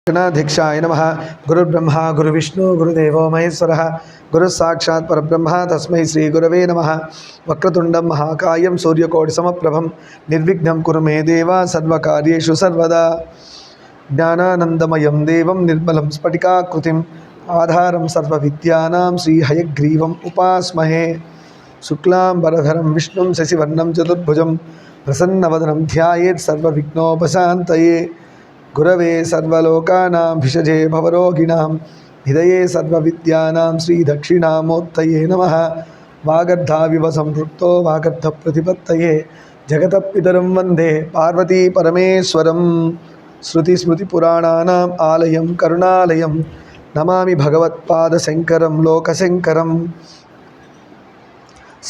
गणाध्यक्षाय नमः। गुरुर्ब्रह्मा गुरुविष्णु गुरुदेवो महेश्वरः गुरुस्साक्षात् परब्रह्म तस्मै श्री गुरवे नमः। वक्रतुण्डं महाकायं सूर्यकोटिसमप्रभं निर्विघ्नं कुरु मे देव सर्वकार्येषु सर्वदा। ज्ञानानन्दमयं देवं निर्मलं स्फटिकाकृतिम् आधारं सर्वविद्यानां श्रीहयग्रीवम् उपास्महे। शुक्लाम्बरधरं विष्णुं शशिवर्णं चतुर्भुजं प्रसन्नवदनं ध्यायेत् सर्वविघ्नोपशान्तये। गुरवे सर्वलोकानां भिषजे भवरोगिणां निधये सर्वविद्यानां श्रीदक्षिणामूर्तये नमः। वागर्धाविव सम्पृक्तो वागर्धप्रतिपत्तये जगतपितरं वन्दे पार्वती परमेश्वरं। श्रुतिस्मृतिपुराणानाम् आलयं करुणालयं नमामि भगवत्पादशङ्करं लोकशङ्करं।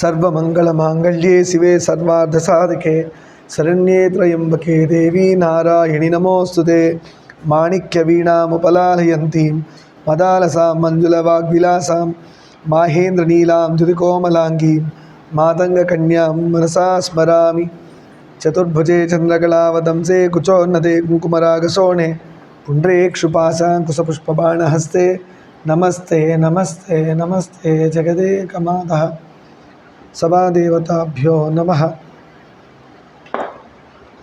सर्वमङ्गलमाङ्गल्ये शिवे सर्वार्धसाधके शरण्ये त्र्यम्बके देवी नारायणि नमोस्तुते। माणिक्यवीणामुपलालयन्तीं मदालसां मञ्जुलवाग्विलासां माहेन्द्रनीलां धुतिकोमलाङ्गीं मातङ्गकन्यां मनसा स्मरामि। चतुर्भुजे चन्द्रकलावदंसे कुचोन्नते कुङ्कुमरागशोणे पुण्ड्रेक्षुपाशाङ्कुशपुष्पबाणहस्ते नमस्ते नमस्ते नमस्ते जगदेकमातः। సభాదేవతాభ్యో నమః।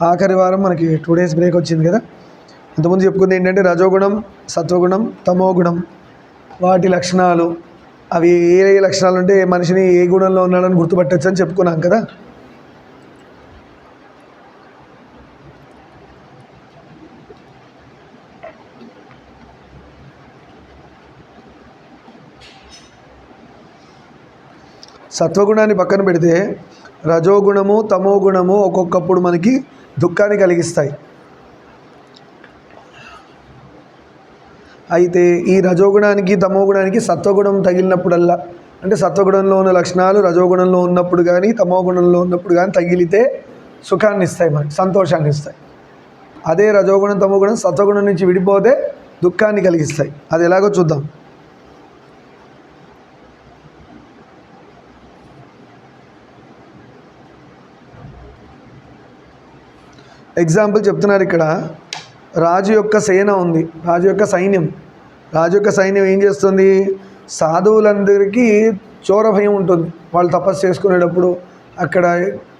ఆఖరి వారం మనకి 2 days బ్రేక్ వచ్చింది కదా. అంతకుముందు చెప్పుకుంది ఏంటంటే రజోగుణం, సత్వగుణం, తమోగుణం, వాటి లక్షణాలు. అవి ఏ లక్షణాలు అంటే మనిషిని ఏ గుణంలో ఉన్నాడని గుర్తుపట్టచ్చు అని చెప్పుకున్నాం కదా. సత్వగుణాన్ని పక్కన పెడితే రజోగుణము, తమోగుణము ఒక్కొక్కప్పుడు మనకి దుఃఖాన్ని కలిగిస్తాయి. అయితే ఈ రజోగుణానికి, తమోగుణానికి సత్వగుణం తగిలినప్పుడల్లా, అంటే సత్వగుణంలో ఉన్న లక్షణాలు రజోగుణంలో ఉన్నప్పుడు కానీ తమోగుణంలో ఉన్నప్పుడు కానీ తగిలితే సుఖాన్ని ఇస్తాయి, మనకి సంతోషాన్ని ఇస్తాయి. అదే రజోగుణం, తమోగుణం సత్వగుణం నుంచి విడిపోతే దుఃఖాన్ని కలిగిస్తాయి. అది ఎలాగో చూద్దాం. ఎగ్జాంపుల్ చెప్తున్నారు ఇక్కడ. రాజు యొక్క సేన ఉంది, రాజు యొక్క సైన్యం. రాజు యొక్క సైన్యం ఏం చేస్తుంది? సాధువులందరికీ చోర భయం ఉంటుంది. వాళ్ళు తపస్సు చేసుకునేటప్పుడు అక్కడ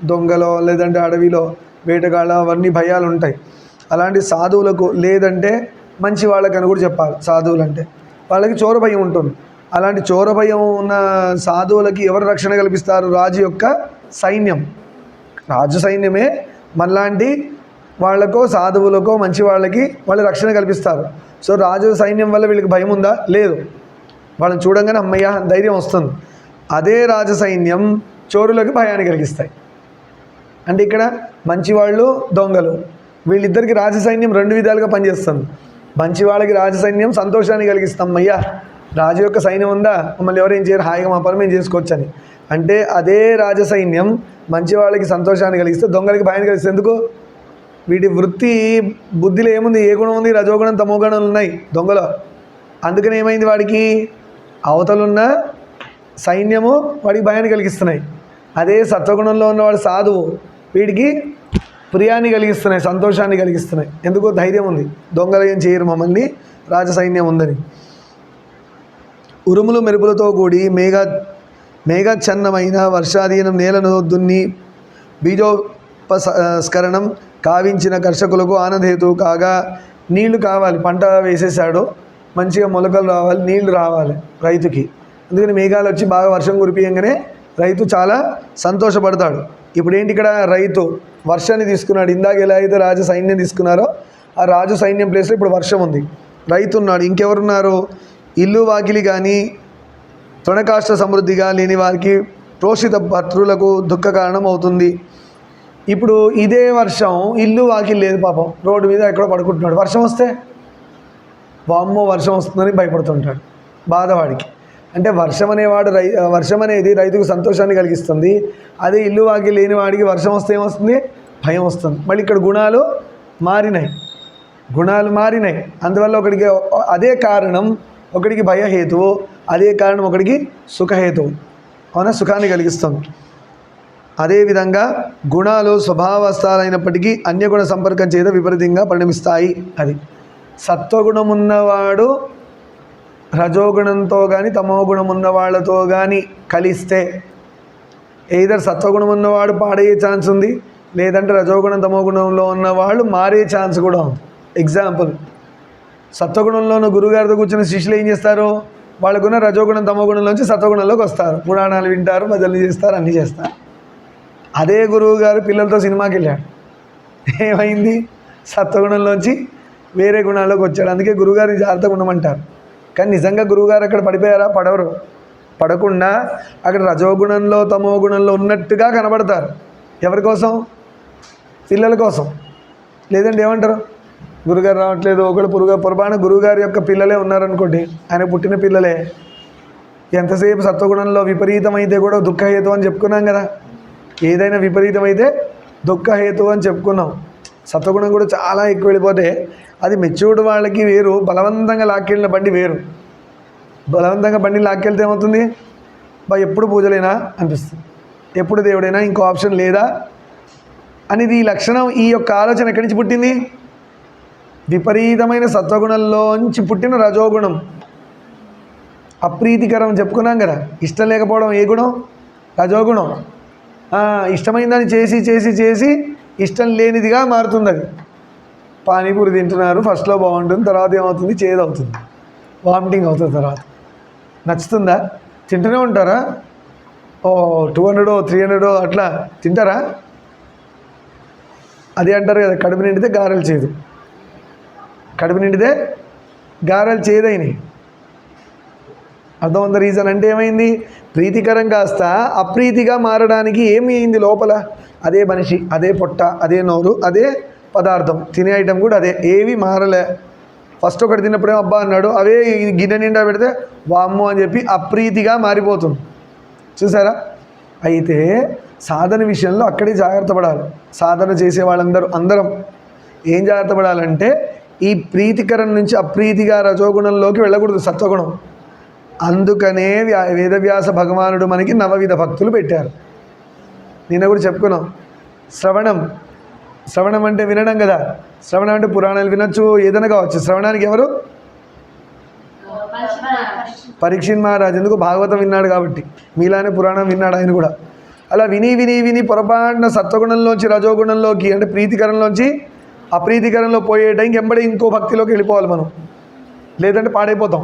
దొంగలో లేదంటే అడవిలో వేటగాళ్ళ అవన్నీ భయాలు ఉంటాయి. అలాంటి సాధువులకు, లేదంటే మంచి వాళ్ళకని కూడా చెప్పాలి. సాధువులు అంటే వాళ్ళకి చోర భయం ఉంటుంది. అలాంటి చోర భయం ఉన్న సాధువులకి ఎవరు రక్షణ కల్పిస్తారు? రాజు యొక్క సైన్యం. రాజు సైన్యమే మనలాంటి వాళ్ళకో, సాధువులకో, మంచి వాళ్ళకి వాళ్ళు రక్షణ కల్పిస్తారు. సో రాజు సైన్యం వల్ల వీళ్ళకి భయం ఉందా? లేదు. వాళ్ళని చూడంగానే అమ్మయ్య ధైర్యం వస్తుంది. అదే రాజ సైన్యం చోరులకు భయాన్ని కలిగిస్తాయి. అంటే ఇక్కడ మంచివాళ్ళు, దొంగలు, వీళ్ళిద్దరికి రాజ సైన్యం 2 విధాలుగా పనిచేస్తుంది. మంచి వాళ్ళకి రాజ సైన్యం సంతోషాన్ని కలిగిస్తాం. అయ్యా రాజు యొక్క సైన్యం ఉందా, మమ్మల్ని ఎవరేం చేయరు, హాయిగా మా పని మేము చేసుకోవచ్చని. అంటే అదే రాజ సైన్యం మంచి వాళ్ళకి సంతోషాన్ని కలిగిస్తే దొంగలకి భయాన్ని కలిగిస్తే. ఎందుకు? వీటి వృత్తి బుద్ధిలో ఏముంది? ఏ గుణం ఉంది? రజోగుణం, తమోగుణాలు ఉన్నాయి దొంగలో. అందుకని ఏమైంది? వాడికి అవతలున్న సైన్యము వాడికి భయాన్ని కలిగిస్తున్నాయి. అదే సత్వగుణంలో ఉన్నవాడు సాధువు, వీడికి ప్రియాన్ని కలిగిస్తున్నాయి, సంతోషాన్ని కలిగిస్తున్నాయి. ఎందుకు? ధైర్యం ఉంది, దొంగలు ఏం చేయరు మమ్మల్ని, రాజ సైన్యం ఉందని. ఉరుములు మెరుపులతో కూడి మేఘాచ్ఛన్నమైన వర్షాధీనం నేలను దున్ని బీజోపస్కరణం కావించిన కర్షకులకు ఆనందహేతు కాగా. నీళ్లు కావాలి, పంట వేసేసాడు, మంచిగా మొలకలు రావాలి, నీళ్లు రావాలి రైతుకి. అందుకని మేఘాలు వచ్చి బాగా వర్షం కురిపియంగానే రైతు చాలా సంతోషపడతాడు. ఇప్పుడు ఏంటి? ఇక్కడ రైతు వర్షాన్ని తీసుకున్నాడు. ఇందాక ఎలా అయితే రాజు సైన్యం తీసుకున్నారో ఆ రాజు సైన్యం ప్లేస్లో ఇప్పుడు వర్షం ఉంది, రైతు ఉన్నాడు. ఇంకెవరున్నారు? ఇల్లు వాకిలి కానీ తృణకాష్ట సమృద్ధిగా లేని వారికి ప్రోషిత భర్తృలకు దుఃఖ కారణం అవుతుంది. ఇప్పుడు ఇదే వర్షం, ఇల్లు వాకిలి లేదు పాపం, రోడ్డు మీద ఎక్కడో పడుకుంటున్నాడు. వర్షం వస్తే వామ్మో వర్షం వస్తుందని భయపడుతుంటాడు, బాధవాడికి. అంటే వర్షం అనేది రైతుకు సంతోషాన్ని కలిగిస్తుంది. అదే ఇల్లు వాకిలి లేని వాడికి వర్షం వస్తే ఏమొస్తుంది? భయం వస్తుంది. మళ్ళీ ఇక్కడ గుణాలు మారినాయి. అందువల్ల ఒకడికి అదే కారణం, ఒకడికి భయహేతువు, అదే కారణం ఒకడికి సుఖహేతువు. అవునా? సుఖాన్ని కలిగిస్తుంది. అదేవిధంగా గుణాలు స్వభావస్థాలైనప్పటికీ అన్యగుణ సంపర్కం చేత విపరీతంగా పరిణమిస్తాయి. అది సత్వగుణం ఉన్నవాడు రజోగుణంతో కానీ తమోగుణం ఉన్న వాళ్ళతో కానీ కలిస్తే ఎయిదర్ సత్వగుణం ఉన్నవాడు పాడయ్యే ఛాన్స్ ఉంది, లేదంటే రజోగుణం తమోగుణంలో ఉన్నవాళ్ళు మారే ఛాన్స్ కూడా ఉంది. ఎగ్జాంపుల్, సత్వగుణంలో ఉన్న గురుగారితో కూర్చున్న శిష్యులు ఏం చేస్తారు, వాళ్ళకున్న రజోగుణం తమోగుణంలోంచి సత్వగుణంలోకి వస్తారు, పురాణాలు వింటారు, భజనలు చేస్తారు, అన్నీ చేస్తారు. అదే గురువు గారు పిల్లలతో సినిమాకి వెళ్ళాడు, ఏమైంది, సత్వగుణంలోంచి వేరే గుణాల్లోకి వచ్చాడు. అందుకే గురువుగారిని జాగ్రత్తగా ఉండమంటారు. కానీ నిజంగా గురువుగారు అక్కడ పడిపోయారా? పడవరు. పడకుండా అక్కడ రజోగుణంలో తమో గుణంలో ఉన్నట్టుగా కనబడతారు. ఎవరి కోసం? పిల్లల కోసం. లేదంటే ఏమంటారు, గురుగారు రావట్లేదు, ఒకళ్ళు పొరపాటున గురువుగారి యొక్క పిల్లలే ఉన్నారనుకోండి, ఆయన పుట్టిన పిల్లలే, ఎంతసేపు సత్వగుణంలో విపరీతమైతే కూడా దుఃఖహేతు అని చెప్పుకున్నాం కదా. ఏదైనా విపరీతమైతే దుఃఖహేతు అని చెప్పుకున్నాం. సత్వగుణం కూడా చాలా ఎక్కువ వెళ్ళిపోతే అది మెచ్యూర్డ్ వాళ్ళకి వేరు, బలవంతంగా లాక్కెళ్ళిన బండి వేరు. బలవంతంగా బండి లాక్కెళ్తే ఏమవుతుంది, ఎప్పుడు పూజలేనా అనిపిస్తుంది, ఎప్పుడు దేవుడైనా, ఇంకో ఆప్షన్ లేదా అనేది ఈ లక్షణం, ఈ యొక్క ఆలోచన ఎక్కడి నుంచి పుట్టింది? విపరీతమైన సత్వగుణంలోంచి పుట్టిన రజోగుణం. అప్రీతికరం చెప్పుకున్నాం కదా, ఇష్టం లేకపోవడం ఏ గుణం? రజోగుణం. ఇష్టమైన దాన్ని చేసి చేసి చేసి ఇష్టం లేనిదిగా మారుతుంది. అది పానీపూరి తింటున్నారు, ఫస్ట్లో బాగుంటుంది, తర్వాత ఏమవుతుంది, చేదవుతుంది, వామిటింగ్ అవుతుంది, తర్వాత నచ్చుతుందా? తింటూనే ఉంటారా? 200 300 అట్లా తింటారా? అదే అంటారు కదా, కడుపు నిండితే గారెలు చేయదు, కడుపు నిండితే గారెలు చేయదైనాయి. అర్థం ఉందా? రీజన్ అంటే ఏమైంది, ప్రీతికరం కాస్త అప్రీతిగా మారడానికి ఏమి అయింది లోపల? అదే మనిషి, అదే పొట్ట, అదే నోరు, అదే పదార్థం, తినే ఐటమ్ కూడా అదే, ఏవి మారలే. ఫస్ట్ ఒకటి తిన్నప్పుడేమో అబ్బా అన్నాడు, అవే గిన్నె నిండా పెడితే వామ్మో అని చెప్పి అప్రీతిగా మారిపోతుంది. చూసారా? అయితే సాధన విషయంలో అక్కడే జాగ్రత్త పడాలి. సాధన చేసే అందరం ఏం జాగ్రత్త పడాలంటే, ఈ ప్రీతికరం నుంచి అప్రీతిగా రజోగుణంలోకి వెళ్ళకూడదు, సత్వగుణం. అందుకనే వేదవ్యాస భగవానుడు మనకి నవవిధ భక్తులు పెట్టారు. నిన్న కూడా చెప్పుకున్నాం. శ్రవణం అంటే వినడం కదా. శ్రవణం అంటే పురాణాలు వినొచ్చు, ఏదైనా కావచ్చు. శ్రవణానికి ఎవరు? పరీక్షిత్ మహారాజ్. ఎందుకు? భాగవతం విన్నాడు కాబట్టి. మీలానే పురాణం విన్నాడు ఆయన కూడా. అలా విని విని విని పొరపాటున సత్వగుణంలోంచి రజోగుణంలోకి, అంటే ప్రీతికరంలోంచి అప్రీతికరంలో పోయే టైంకి ఎంబడి ఇంకో భక్తిలోకి వెళ్ళిపోవాలి మనం, లేదంటే పాడైపోతాం.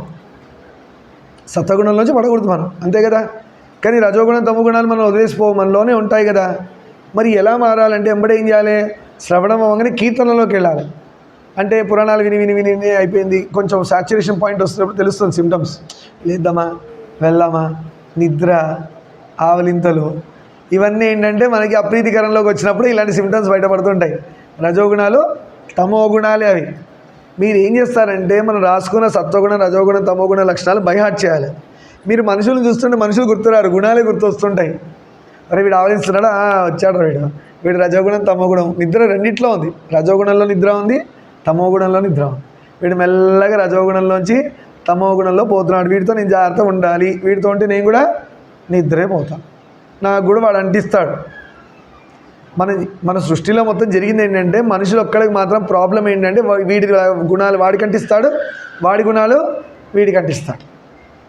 సత్వగుణంలోంచి పడకూడదు మనం, అంతే కదా. కానీ రజోగుణం తమోగుణాలు మనం వదిలేసిపోవు, మనలోనే ఉంటాయి కదా. మరి ఎలా మారాలంటే ఎంబడే ఏం చేయాలి? శ్రవణం అవ్వగానే కీర్తనలోకి వెళ్ళాలి. అంటే పురాణాలు విని విని విని విని అయిపోయింది, కొంచెం సాచురేషన్ పాయింట్ వస్తున్నప్పుడు తెలుస్తుంది సిమ్టమ్స్. లేద్దామా, వెళ్దామా, నిద్ర, ఆవలింతలు, ఇవన్నీ ఏంటంటే మనకి అప్రీతికరంలోకి వచ్చినప్పుడు ఇలాంటి సిమ్టమ్స్ బయటపడుతుంటాయి. రజోగుణాలు తమోగుణాలే అవి. మీరు ఏం చేస్తారంటే, మనం రాసుకున్న సత్వగుణం రజోగుణం తమోగుణ లక్షణాలు బైహార్ట్ చేయాలి. మీరు మనుషులను చూస్తుంటే మనుషులు గుర్తురారు, గుణాలే గుర్తు వస్తుంటాయి. మరి వీడు ఆవలిస్తున్నాడా, వచ్చాడు వీడు రజోగుణం తమోగుణం, నిద్ర రెండిట్లో ఉంది. రజోగుణంలో నిద్ర ఉంది, తమోగుణంలో నిద్ర ఉంది. వీడు మెల్లగా రజోగుణంలోంచి తమోగుణంలో పోతున్నాడు. వీడితో నేను జాగ్రత్తగా ఉండాలి, వీడితో ఉంటే నేను కూడా నిద్రే పోతాను, నాకు కూడా వాడు అంటిస్తాడు. మన సృష్టిలో మొత్తం జరిగింది ఏంటంటే, మనుషులు ఒక్కడికి మాత్రం ప్రాబ్లం ఏంటంటే, వీడి గుణాలు వాడికి అంటిస్తాడు, వాడి గుణాలు వీడికి అంటిస్తాడు.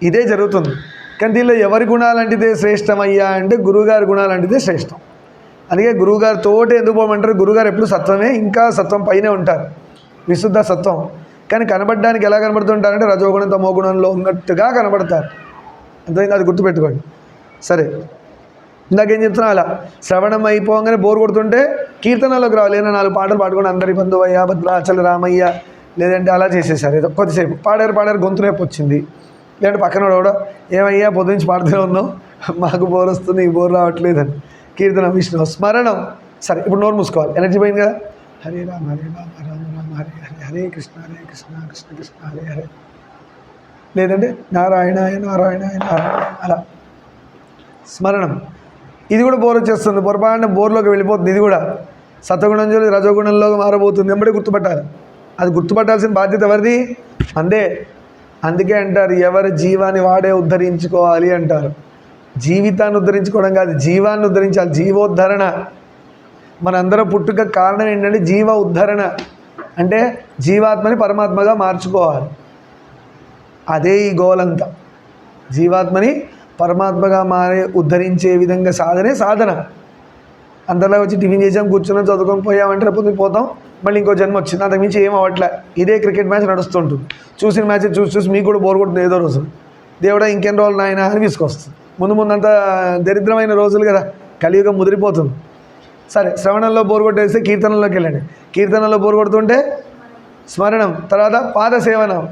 ఇదే జరుగుతుంది. కానీ దీనిలో ఎవరి గుణాలు అంటితే శ్రేష్టమయ్యా అంటే, గురువుగారి గుణాలు అంటితే శ్రేష్టం. అందుకే గురువుగారి తోటే ఎందుకు పోమంటారు? గురువుగారు ఎప్పుడు సత్వమే, ఇంకా సత్వం పైనే ఉంటారు, విశుద్ధ సత్వం. కానీ కనబడడానికి ఎలా కనబడుతుంటారంటే, రజోగుణం తమోగుణంలో ఉన్నట్టుగా కనబడతారు. అంతేంది, అది గుర్తుపెట్టుకోండి. సరే, ఇందాకేం చెప్తున్నా, అలా శ్రవణం అయిపోగానే బోర్ కొడుతుంటే కీర్తనలోకి రావాలి. ఏదైనా 4 పాటలు పాడుకొని అందరి బంధువయ్య భద్రాచల రామయ్య, లేదంటే అలా చేసేసారు. ఏదో కొద్దిసేపు పాడారు, గొంతు రేపు వచ్చింది. లేదంటే పక్కన కూడా ఏమయ్యా పొద్దు నుంచి పాడుతూనే ఉన్నాం, మాకు బోర్ వస్తుంది, నీకు బోర్ రావట్లేదని. కీర్తనం, విష్ణు స్మరణం. సరే, ఇప్పుడు నోరు మూసుకోవాలి, ఎనర్జీ పోయింది కదా. హరే రామ రామ రామ హరే హరే, హరే కృష్ణ కృష్ణ కృష్ణ హరే హరే, లేదంటే నారాయణాయ నారాయణాయ నారాయణ, అలా స్మరణం. ఇది కూడా బోర్ వచ్చేస్తుంది, పొరపాటున బోర్లోకి వెళ్ళిపోతుంది. ఇది కూడా సత్వగుణం నుంచి రజోగుణంలో మారబోతుంది. వెంబడి గుర్తుపట్టాలి. అది గుర్తుపట్టాల్సిన బాధ్యత ఎవరిది? అందే. అందుకే అంటారు, ఎవరి జీవాన్ని వాడే ఉద్ధరించుకోవాలి అంటారు. జీవితాన్ని ఉద్ధరించుకోవడం కాదు, జీవాన్ని ఉద్ధరించాలి. జీవోద్ధరణ. మనందరం పుట్టుక కారణం ఏంటంటే జీవ ఉద్ధరణ. అంటే జీవాత్మని పరమాత్మగా మార్చుకోవాలి. అదే ఈ గోలంతా. జీవాత్మని పరమాత్మగా ఉద్ధరించే విధంగా సాధన. అందరిలో వచ్చి టిఫిన్ చేసాం, కూర్చున్నాం, చదువుకొని పోయామంటే రేపు పోతాం, మళ్ళీ ఇంకో జన్మ వచ్చింది, అంతకుమించి ఏం అవ్వట్లే. ఇదే క్రికెట్ మ్యాచ్ నడుస్తుంటుంది. చూసిన మ్యాచ్ చూసి మీకు కూడా బోర్ కొడుతుంది ఏదో రోజు. దేవుడా ఇంకెన్ని రోజులు నాయన అని తీసుకొస్తుంది. ముందంతా దరిద్రమైన రోజులు కదా, కలియుగం ముదిరిపోతుంది. సరే, శ్రవణంలో బోర్ కొట్టేస్తే కీర్తనలోకి వెళ్ళండి. కీర్తనలో బోర్ కొడుతుంటే స్మరణం, తర్వాత పాద సేవనం.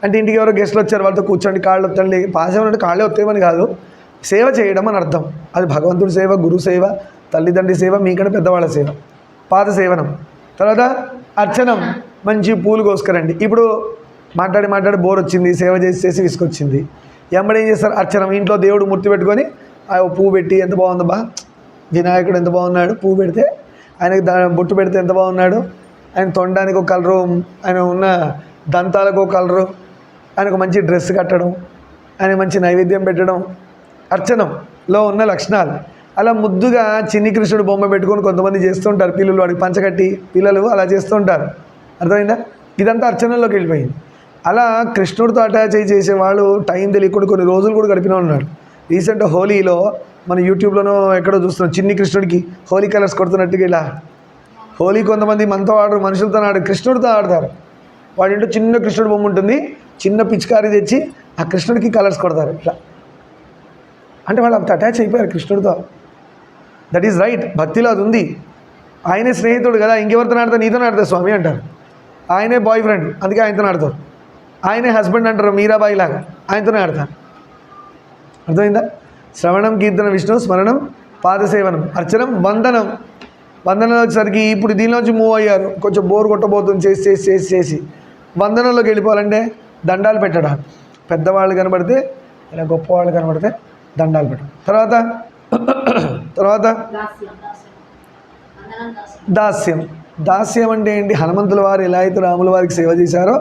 అంటే ఇంటికి ఎవరో గెస్ట్లు వచ్చారు, వాళ్ళతో కూర్చోండి, కాళ్ళు వత్తండి. పాదసేవనం అంటే కాళ్ళే వస్తాయమని కాదు, సేవ చేయడం అని అర్థం. అది భగవంతుడి సేవ, గురు సేవ, తల్లిదండ్రి సేవ, మీకంటే పెద్దవాళ్ళ సేవ. పాద సేవనం. తర్వాత అర్చనం, మంచి పూలు కోసుకురండి. ఇప్పుడు మాట్లాడి బోర్ వచ్చింది, సేవ చేసి విసుకొచ్చింది. ఎమ్మడి ఏం చేస్తారు? అర్చనం. ఇంట్లో దేవుడు మూర్తి పెట్టుకొని ఆ పువ్వు పెట్టి, ఎంత బాగుందబ్బా వినాయకుడు, ఎంత బాగున్నాడు, పువ్వు పెడితే ఆయనకి బొట్టు పెడితే ఎంత బాగున్నాడు, ఆయన తొండానికి ఒక కలరు, ఆయన ఉన్న దంతాలకు ఒక కలరు, ఆయనకు మంచి డ్రెస్ కట్టడం, ఆయన మంచి నైవేద్యం పెట్టడం, అర్చనంలో ఉన్న లక్షణాలు. అలా ముద్దుగా చిన్ని కృష్ణుడు బొమ్మ పెట్టుకొని కొంతమంది చేస్తుంటారు. పిల్లలు వాడికి పంచకట్టి పిల్లలు అలా చేస్తుంటారు. అర్థమైందా? ఇదంతా అర్చనలోకి వెళ్ళిపోయింది. అలా కృష్ణుడితో అటాచ్ అయ్యి చేసేవాళ్ళు టైం తెలియకుండా కొన్ని రోజులు కూడా గడిపిన ఉన్నాడు. రీసెంట్ హోలీలో మన యూట్యూబ్లోనో ఎక్కడో చూస్తున్నాం, చిన్ని కృష్ణుడికి హోలీ కలర్స్ కొడుతున్నట్టుగా. ఇలా హోలీ కొంతమంది మనతో ఆడరు, మనుషులతో ఆడరు, కృష్ణుడితో ఆడతారు. వాడింటో చిన్న కృష్ణుడి బొమ్మ ఉంటుంది, చిన్న పిచికారి తెచ్చి ఆ కృష్ణుడికి కలర్స్ కొడతారు. ఇట్లా అంటే వాళ్ళు అంత అటాచ్ అయిపోయారు కృష్ణుడితో. దట్ ఈజ్ రైట్, భక్తిలో అది ఉంది. ఆయనే స్నేహితుడు కదా, ఇంకెవరితో ఆడతా, నీతో ఆడతా స్వామి అంటారు. ఆయనే బాయ్ ఫ్రెండ్, అందుకే ఆయనతో ఆడతారు. ఆయనే హస్బెండ్ అంటారు, మీరాబాయి లాగా, ఆయనతోనే ఆడతారు. అర్థమైందా? శ్రవణం, కీర్తన, విష్ణు స్మరణం, పాదసేవనం, అర్చనం, వందనం. వందనం వచ్చేసరికి ఇప్పుడు దీనిలోంచి మూవ్ అయ్యారు, కొంచెం బోర్ కొట్టబోతుంది చేసి వందనంలోకి వెళ్ళిపోవాలంటే దండాలు పెట్టడం. పెద్దవాళ్ళు కనబడితే, ఇలా గొప్పవాళ్ళు కనబడితే దండాలు పెట్టడం. తర్వాత దాస్యం అంటే ఏంటి? హనుమంతుల వారు ఎలా అయితే రాముల వారికి సేవ చేశారో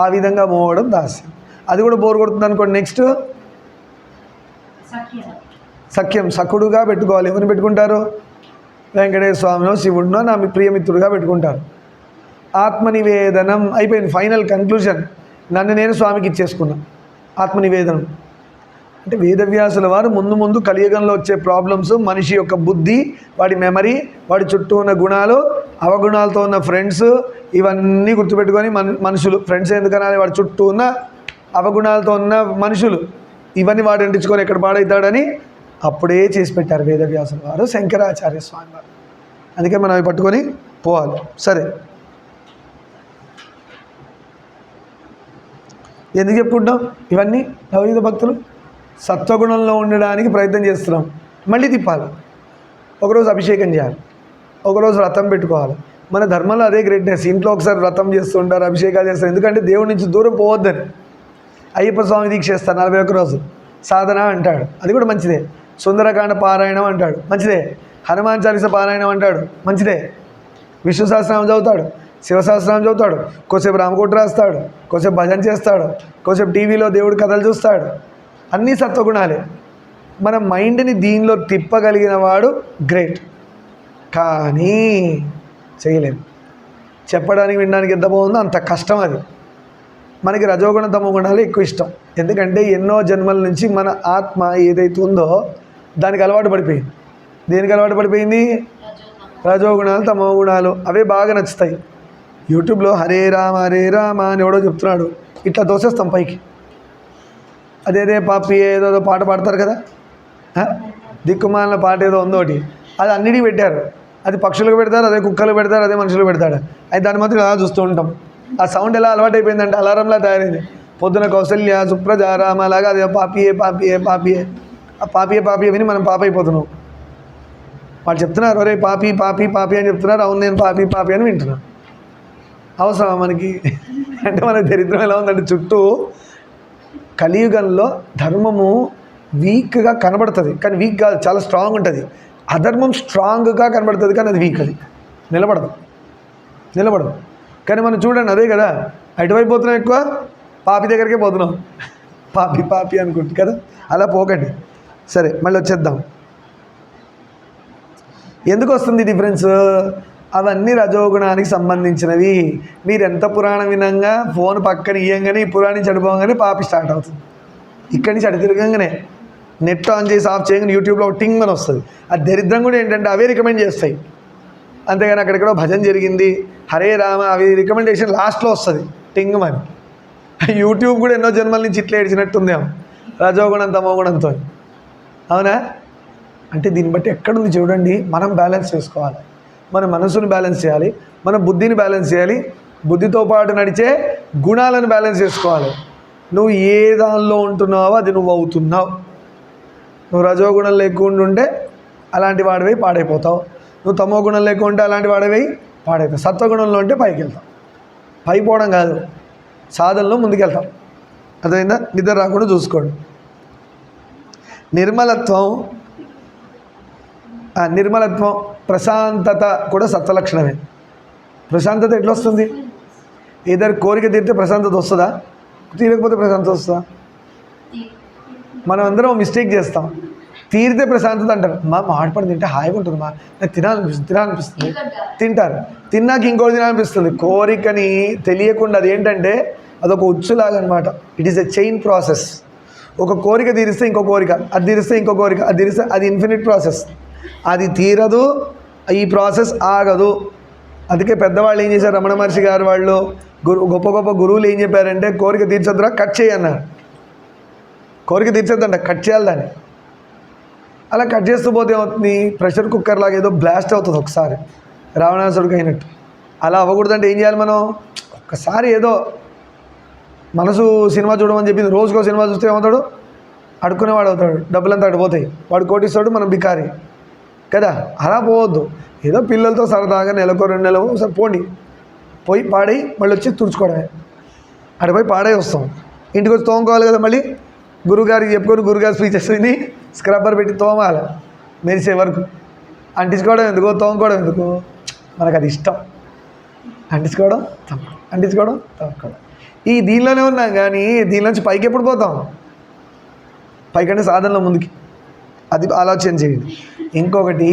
ఆ విధంగా మోవడం దాస్యం. అది కూడా బోర్ కొడుతుంది అనుకోండి. నెక్స్ట్ సఖ్యం, సఖుడుగా పెట్టుకోవాలి. ఎవరిని పెట్టుకుంటారు? వెంకటేశ్వర స్వామినో శివుడినో నా ప్రియమిత్రుడుగా పెట్టుకుంటారు. ఆత్మనివేదనం అయిపోయింది, ఫైనల్ కన్క్లూజన్. నన్ను నేను స్వామికి ఇచ్చేసుకున్నా. ఆత్మనివేదనం అంటే వేదవ్యాసుల వారు ముందు కలియుగంలో వచ్చే ప్రాబ్లమ్స్, మనిషి యొక్క బుద్ధి, వాడి మెమరీ, వాడి చుట్టూ ఉన్న గుణాలు, అవగుణాలతో ఉన్న ఫ్రెండ్స్, ఇవన్నీ గుర్తుపెట్టుకొని మనుషులు ఫ్రెండ్స్ ఎందుకనాలి, వాడి చుట్టూ ఉన్న అవగుణాలతో ఉన్న మనుషులు, ఇవన్నీ వాడు అంటించుకొని ఎక్కడ పాడవుతాడని అప్పుడే చేసి పెట్టారు వేదవ్యాసుల వారు, శంకరాచార్య స్వామి వారు. అందుకే మనం అవి పట్టుకొని పోవాలి. సరే, ఎందుకు చెప్పుకుంటాం ఇవన్నీ? నవయుధ భక్తులు సత్వగుణంలో ఉండడానికి ప్రయత్నం చేస్తున్నాం. మళ్ళీ తిప్పాలి. ఒకరోజు అభిషేకం చేయాలి, ఒకరోజు వ్రతం పెట్టుకోవాలి. మన ధర్మంలో అదే గ్రేట్నెస్. ఇంట్లో ఒకసారి వ్రతం చేస్తుంటారు, అభిషేకాలు చేస్తారు. ఎందుకంటే దేవుడి నుంచి దూరం పోవద్దని. అయ్యప్ప స్వామి దీక్ష చేస్తారు 41 రోజులు సాధన అంటాడు, అది కూడా మంచిదే. సుందరకాండ పారాయణం అంటాడు, మంచిదే. హనుమాన్ చాలీస పారాయణం అంటాడు, మంచిదే. విష్ణు సహస్రనామం చదువుతాడు, శివసహస్రనామం చదువుతాడు, కొద్దిసేపు రామకోట రాస్తాడు, కొద్దిసేపు భజన చేస్తాడు, కొద్దిసేపు టీవీలో దేవుడి కథలు చూస్తాడు. అన్నీ సత్వగుణాలే. మన మైండ్ని దీనిలో తిప్పగలిగిన వాడు గ్రేట్. కానీ చేయలేము. చెప్పడానికి వినడానికి ఎంత బాగుందో అంత కష్టం. అది మనకి రజోగుణ తమో గుణాలు ఎక్కువ ఇష్టం. ఎందుకంటే ఎన్నో జన్మల నుంచి మన ఆత్మ ఏదైతే ఉందో దానికి అలవాటు పడిపోయింది. దేనికి అలవాటు పడిపోయింది? రజోగుణాలు, తమో గుణాలు. అవే బాగా నచ్చుతాయి. యూట్యూబ్లో హరే రామ అని ఎవడో చెప్తున్నాడు, ఇట్లా దోసేస్తాం పైకి. అదేదే పాపి ఏదో పాట పాడతారు కదా, దిక్కుమాలిన పాట ఏదో ఉందో ఒకటి, అది అన్నిటికీ పెట్టారు. అది పక్షులకు పెడతారు, అదే కుక్కలు పెడతారు, అదే మనుషులు పెడతాడు. అయితే దాని మాత్రం అలా చూస్తూ ఉంటాం. ఆ సౌండ్ ఎలా అలవాటు అయిపోయిందంటే అలారంలా తయారైంది. పొద్దున కౌసల్య సుప్రజ రామ అలాగా అదే పాపియే ఆ పాపియే విని మనం పాప అయిపోతున్నాం. వాళ్ళు చెప్తున్నారు ఒరే పాపి అని చెప్తున్నారు. అవును నేను పాపి అని వింటున్నాను. అవసరమా మనకి? అంటే మనకి దరిద్రం ఎలా ఉందంటే చుట్టూ కలియుగంలో ధర్మము వీక్గా కనబడుతుంది, కానీ వీక్ కాదు, చాలా స్ట్రాంగ్ ఉంటుంది. అధర్మం స్ట్రాంగ్గా కనబడుతుంది, కానీ అది వీక్, అది నిలబడదు. కానీ మనం చూడండి అదే కదా, అటువైపు పోతున్నాం, ఎక్కువ పాపి దగ్గరికే పోతున్నాం. పాపి అనుకుంటు కదా, అలా పోకండి. సరే, మళ్ళీ వచ్చేద్దాం. ఎందుకు వస్తుంది డిఫరెన్స్? అవన్నీ రజోగుణానికి సంబంధించినవి. మీరు ఎంత పురాణం వినంగా ఫోన్ పక్కన ఇయ్యంగానే ఈ పురాణం చడిపోగానే పాపి స్టార్ట్ అవుతుంది. ఇక్కడి నుంచి అటు తిరగంగానే నెట్ ఆన్ చేసి ఆఫ్ చేయగానే యూట్యూబ్లో టింగ్ అని వస్తుంది. ఆ దరిద్రం కూడా ఏంటంటే అవే రికమెండ్ చేస్తాయి. అంతేగాని అక్కడెక్కడో భజన జరిగింది, హరే రామ, అవి రికమెండేషన్ లాస్ట్లో వస్తుంది టింగ్ అని. యూట్యూబ్ కూడా ఎన్నో జన్మల నుంచి ఇట్లా ఏడ్చినట్టుందేమో రజోగుణం తమోగుణంతో. అవునా? అంటే దీన్ని బట్టి ఎక్కడుంది చూడండి. మనం బ్యాలెన్స్ చేసుకోవాలి, మన మనసుని బ్యాలెన్స్ చేయాలి, మన బుద్ధిని బ్యాలెన్స్ చేయాలి, బుద్ధితో పాటు నడిచే గుణాలను బ్యాలెన్స్ చేసుకోవాలి. నువ్వు ఏ దానిలో ఉంటున్నావో అది నువ్వు అవుతున్నావు. నువ్వు రజోగుణం లేకుండా ఉంటే అలాంటి వాడివై పాడైపోతావు. నువ్వు తమో గుణం లేకుంటే అలాంటి వాడివై పాడైపోతావు. సత్వగుణంలో ఉంటే పైకి వెళ్తావు. పైపోవడం కాదు, సాధనలో ముందుకెళ్తాం. అదైనా నిద్ర రాకుండా చూసుకోండి. నిర్మలత్వం ప్రశాంతత కూడా సత్వలక్షణమే. ప్రశాంతత ఎట్లా వస్తుంది? ఏదైనా కోరిక తీరితే ప్రశాంతత వస్తుందా? తీరకపోతే ప్రశాంతత వస్తుందా? మనం అందరం మిస్టేక్ చేస్తాం. తీరితే ప్రశాంతత అంటారు. మాడిపడి తింటే హాయిగా ఉంటుంది, నాకు తినాలనిపిస్తుంది తింటారు. తిన్నాక ఇంకోటి తినాలనిపిస్తుంది. కోరికని తెలియకుండా అది ఏంటంటే అదొక ఉచ్చులాగా అనమాట. It is a chain process. ఒక కోరిక తీరిస్తే ఇంకో కోరిక, అది తీరిస్తే ఇంకో కోరిక, అది తీరిస్తే అది ఇన్ఫినిట్ ప్రాసెస్. అది తీరదు, ఈ ప్రాసెస్ ఆగదు. అందుకే పెద్దవాళ్ళు ఏం చేశారు, రమణ మహర్షి గారు వాళ్ళు గొప్ప గొప్ప గురువులు ఏం చెప్పారంటే కోరిక తీర్చొద్దురా, కట్ చేయన్నారు. కోరిక తీర్చొద్దంట, కట్ చేయాలి దాన్ని. అలా కట్ చేస్తూ పోతే ఏమవుతుంది, ప్రెషర్ కుక్కర్ లాగా ఏదో బ్లాస్ట్ అవుతుంది ఒకసారి, రావణాసుడికి అయినట్టు. అలా అవ్వకూడదంటే ఏం చేయాలి మనం? ఒక్కసారి ఏదో మనసు సినిమా చూడమని చెప్పింది, రోజుకో సినిమా చూస్తే ఏమవుతాడు? అడుక్కునేవాడు అవుతాడు, డబ్బులంతా అడిపోతాయి, వాడు కోటిస్తాడు, మనం బికారి కదా. అలా పోవద్దు. ఏదో పిల్లలతో సరదాగా నెలకో 2 నెలలు ఒకసారి పోయి పాడై మళ్ళీ వచ్చి తుడుచుకోవడమే. అడిపోయి పాడై వస్తాం, ఇంటికి వచ్చి తోముకోవాలి కదా. మళ్ళీ గురువుగారికి చెప్పుకొని గురుగారు స్పీచెస్ విని స్క్రబ్బర్ పెట్టి తోమాలి మెరిసే వరకు. అంటించుకోవడం ఎందుకు, తోముకోవడం ఎందుకు? మనకు అది ఇష్టం. అంటించుకోవడం తోముకోవడం ఈ దీనిలోనే ఉన్నాం. కానీ దీనిలోంచి పైకి ఎప్పుడు పోతాం? పైకంటే సాధనలో ముందుకి. అది ఆలోచన చేయండి. ఇంకొకటి,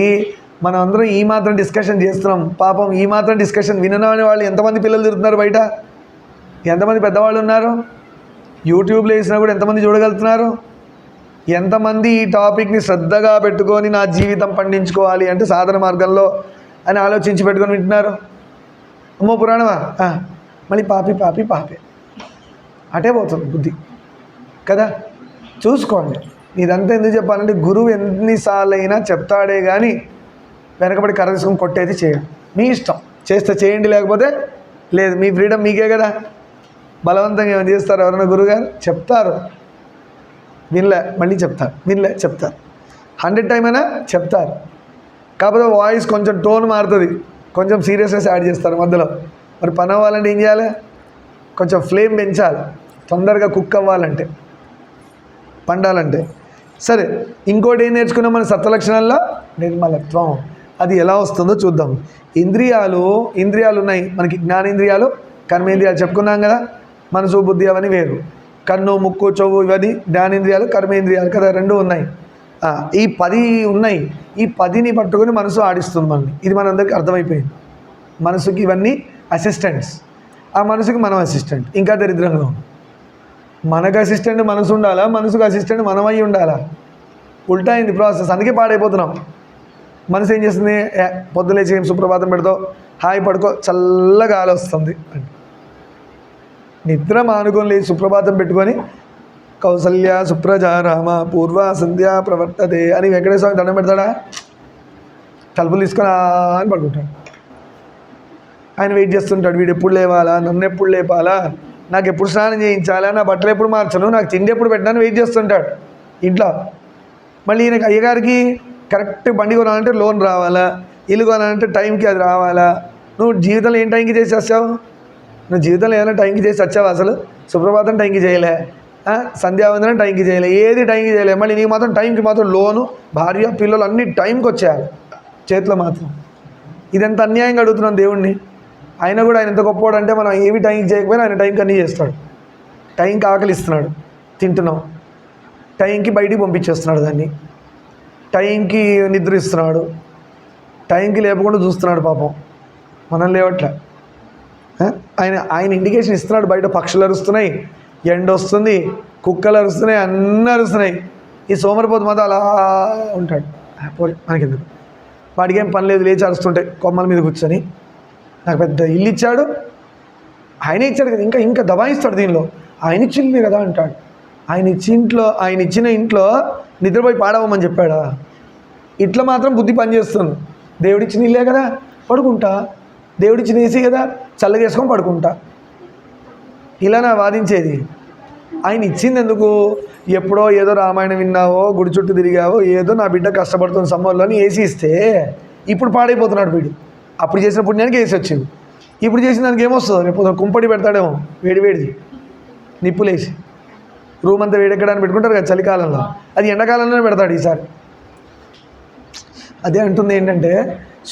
మనం అందరం ఈ మాత్రం డిస్కషన్ చేస్తున్నాం. పాపం ఈ మాత్రం డిస్కషన్ వినని వాళ్ళు ఎంతమంది పిల్లలు తిరుగుతున్నారు బయట? ఎంతమంది పెద్దవాళ్ళు ఉన్నారు? యూట్యూబ్లో వేసినా కూడా ఎంతమంది చూడగలుగుతున్నారు? ఎంతమంది ఈ టాపిక్ని శ్రద్ధగా పెట్టుకొని నా జీవితం పండించుకోవాలి అంటే సాధన మార్గంలో అని ఆలోచించి పెట్టుకొని వింటున్నారు? అమ్మో పురాణమా, మళ్ళీ పాపి అటే పోతుంది బుద్ధి కదా. చూసుకోండి. ఇదంతా ఎందుకు చెప్పాలంటే గురువు ఎన్నిసార్లు అయినా చెప్తాడే కానీ వెనకబడి కర్ర తీసుకొని కొట్టేది చేయడం మీ ఇష్టం. చేస్తే చేయండి, లేకపోతే లేదు. మీ ఫ్రీడమ్ మీకే కదా. బలవంతంగా ఏమైనా చేస్తారు ఎవరైనా? గురువుగారు చెప్తారు, మళ్ళీ చెప్తారు, 100 టైం అయినా చెప్తారు. కాకపోతే వాయిస్ కొంచెం టోన్ మారుతుంది, కొంచెం సీరియస్నెస్ యాడ్ చేస్తారు మధ్యలో. మరి పని అవ్వాలంటే ఏం చేయాలి? కొంచెం ఫ్లేమ్ పెంచాలి, తొందరగా కుక్ అవ్వాలంటే, పండాలంటే. సరే, ఇంకోటి ఏం నేర్చుకున్నాం మన సత్వలక్షణాల్లో? నిర్మలత్వం. అది ఎలా వస్తుందో చూద్దాం. ఇంద్రియాలు ఉన్నాయి మనకి. జ్ఞానేంద్రియాలు, కర్మేంద్రియాలు చెప్పుకున్నాం కదా. మనసు, బుద్ధి అవన్నీ వేరు. కన్ను, ముక్కు, చెవు ఇవన్నీ జ్ఞానేంద్రియాలు, కర్మేంద్రియాలు కదా, 2 ఉన్నాయి. ఈ 10 ఉన్నాయి. ఈ 10ని పట్టుకొని మనసు ఆడిస్తుంది మనల్ని. ఇది మనందరికీ అర్థమైపోయింది. మనసుకి ఇవన్నీ అసిస్టెంట్స్, ఆ మనసుకి మనం అసిస్టెంట్. ఇంకా దరిద్రంగా మనకు అసిస్టెంట్ మనసు ఉండాలా, మనసుకు అసిస్టెంట్ మనమై ఉండాలా? ఉల్టా అయింది ప్రాసెస్. అందుకే పాడైపోతున్నాం. మనసు ఏం చేస్తుంది? పొద్దులేచి ఏం సుప్రభాతం పెడతావు, హాయి పడుకో, చల్లగా గాలి వస్తుంది. నిద్ర మానుకొని లేచి సుప్రభాతం పెట్టుకొని కౌసల్య సుప్రజా రామ పూర్వ సంధ్యా ప్రవర్తతే అని వెంకటేశ్వర స్వామి దండం పెడతాడా? తలుపులు తీసుకొని అని పడుకుంటాడు. ఆయన వెయిట్ చేస్తుంటాడు, వీడు ఎప్పుడు లేవాలా, నన్ను ఎప్పుడు లేపాలా, నాకు ఎప్పుడు స్నానం చేయించాలా, నా బట్టలు ఎప్పుడు మార్చను, నాకు తిండి ఎప్పుడు పెట్టాలని వెయిట్ చేస్తుంటాడు ఇంట్లో. మళ్ళీ ఈయనకి అయ్యగారికి కరెక్ట్ బండి కొనాలంటే లోన్ రావాలా, ఇల్లు కొనాలంటే టైంకి అది రావాలా. నువ్వు జీవితంలో ఏం టైంకి చేసి వచ్చావు? నువ్వు జీవితంలో ఏమైనా టైంకి చేసి వచ్చావు? అసలు సుప్రభాతం టైంకి చేయలే, సంధ్యావందనం టైంకి చేయలే, ఏది టైంకి చేయలే. మళ్ళీ నీకు మాత్రం టైంకి మాత్రం లోను, భార్య, పిల్లలు అన్నీ టైంకి వచ్చేయాలి చేతిలో మాత్రం. ఇదంత అన్యాయంగా అడుగుతున్నాను దేవుణ్ణి. ఆయన కూడా ఆయన ఎంత గొప్పవాడు అంటే మనం ఏవి టైంకి చేయకపోయినా ఆయన టైంకి అన్నీ చేస్తాడు. టైంకి ఆకలి ఇస్తున్నాడు, తింటున్నాం. టైంకి బయటికి పంపించేస్తున్నాడు దాన్ని. టైంకి నిద్ర ఇస్తున్నాడు, టైంకి లేపకుండా చూస్తున్నాడు పాపం. మనం లేవట్లే. ఆయన ఆయన ఇండికేషన్ ఇస్తున్నాడు, బయట పక్షులు అరుస్తున్నాయి, ఎండ వస్తుంది, కుక్కలు అరుస్తున్నాయి, అన్నీ అరుస్తున్నాయి. ఈ సోమరిపోతు మాత్రం అలా ఉంటాడు. పోయి మనకెందుకు, వాడికి ఏం పని లేదు, లేచి అరుస్తుంటాయి కొమ్మల మీద కూర్చొని. నాకు పెద్ద ఇల్లు ఇచ్చాడు, ఆయనే ఇచ్చాడు కదా, ఇంకా ఇంకా దబాయిస్తాడు దీనిలో. ఆయన ఇచ్చింది కదా అంటాడు. ఆయన ఇచ్చిన ఇంట్లో నిద్రపోయి పాడవమని చెప్పాడా? ఇట్లా మాత్రం బుద్ధి పనిచేస్తుంది. దేవుడిచ్చిన ఇల్లే కదా, పడుకుంటా. దేవుడిచ్చిన ఏసీ కదా, చల్లగా వేసుకొని పడుకుంటా. ఇలా నా వాదించేది. ఆయన ఇచ్చింది ఎందుకు? ఎప్పుడో ఏదో రామాయణం విన్నావో, గుడి చుట్టూ తిరిగావో, ఏదో నా బిడ్డ కష్టపడుతున్న సమ్మర్లోని ఏసీ ఇస్తే ఇప్పుడు పాడైపోతున్నాడు వీడు. అప్పుడు చేసిన పుణ్యానికి ఏసీ వచ్చింది. ఇప్పుడు చేసిన దానికి ఏమొస్తుందో? రేపు కుంపటి పెడతాడేమో, వేడివేడిది నిప్పులేసి. రూమ్ అంతా వేడెక్కడానికి పెట్టుకుంటారు కదా చలికాలంలో, అది ఎండాకాలంలోనే పెడతాడు ఈసారి. అదే అంటుంది ఏంటంటే,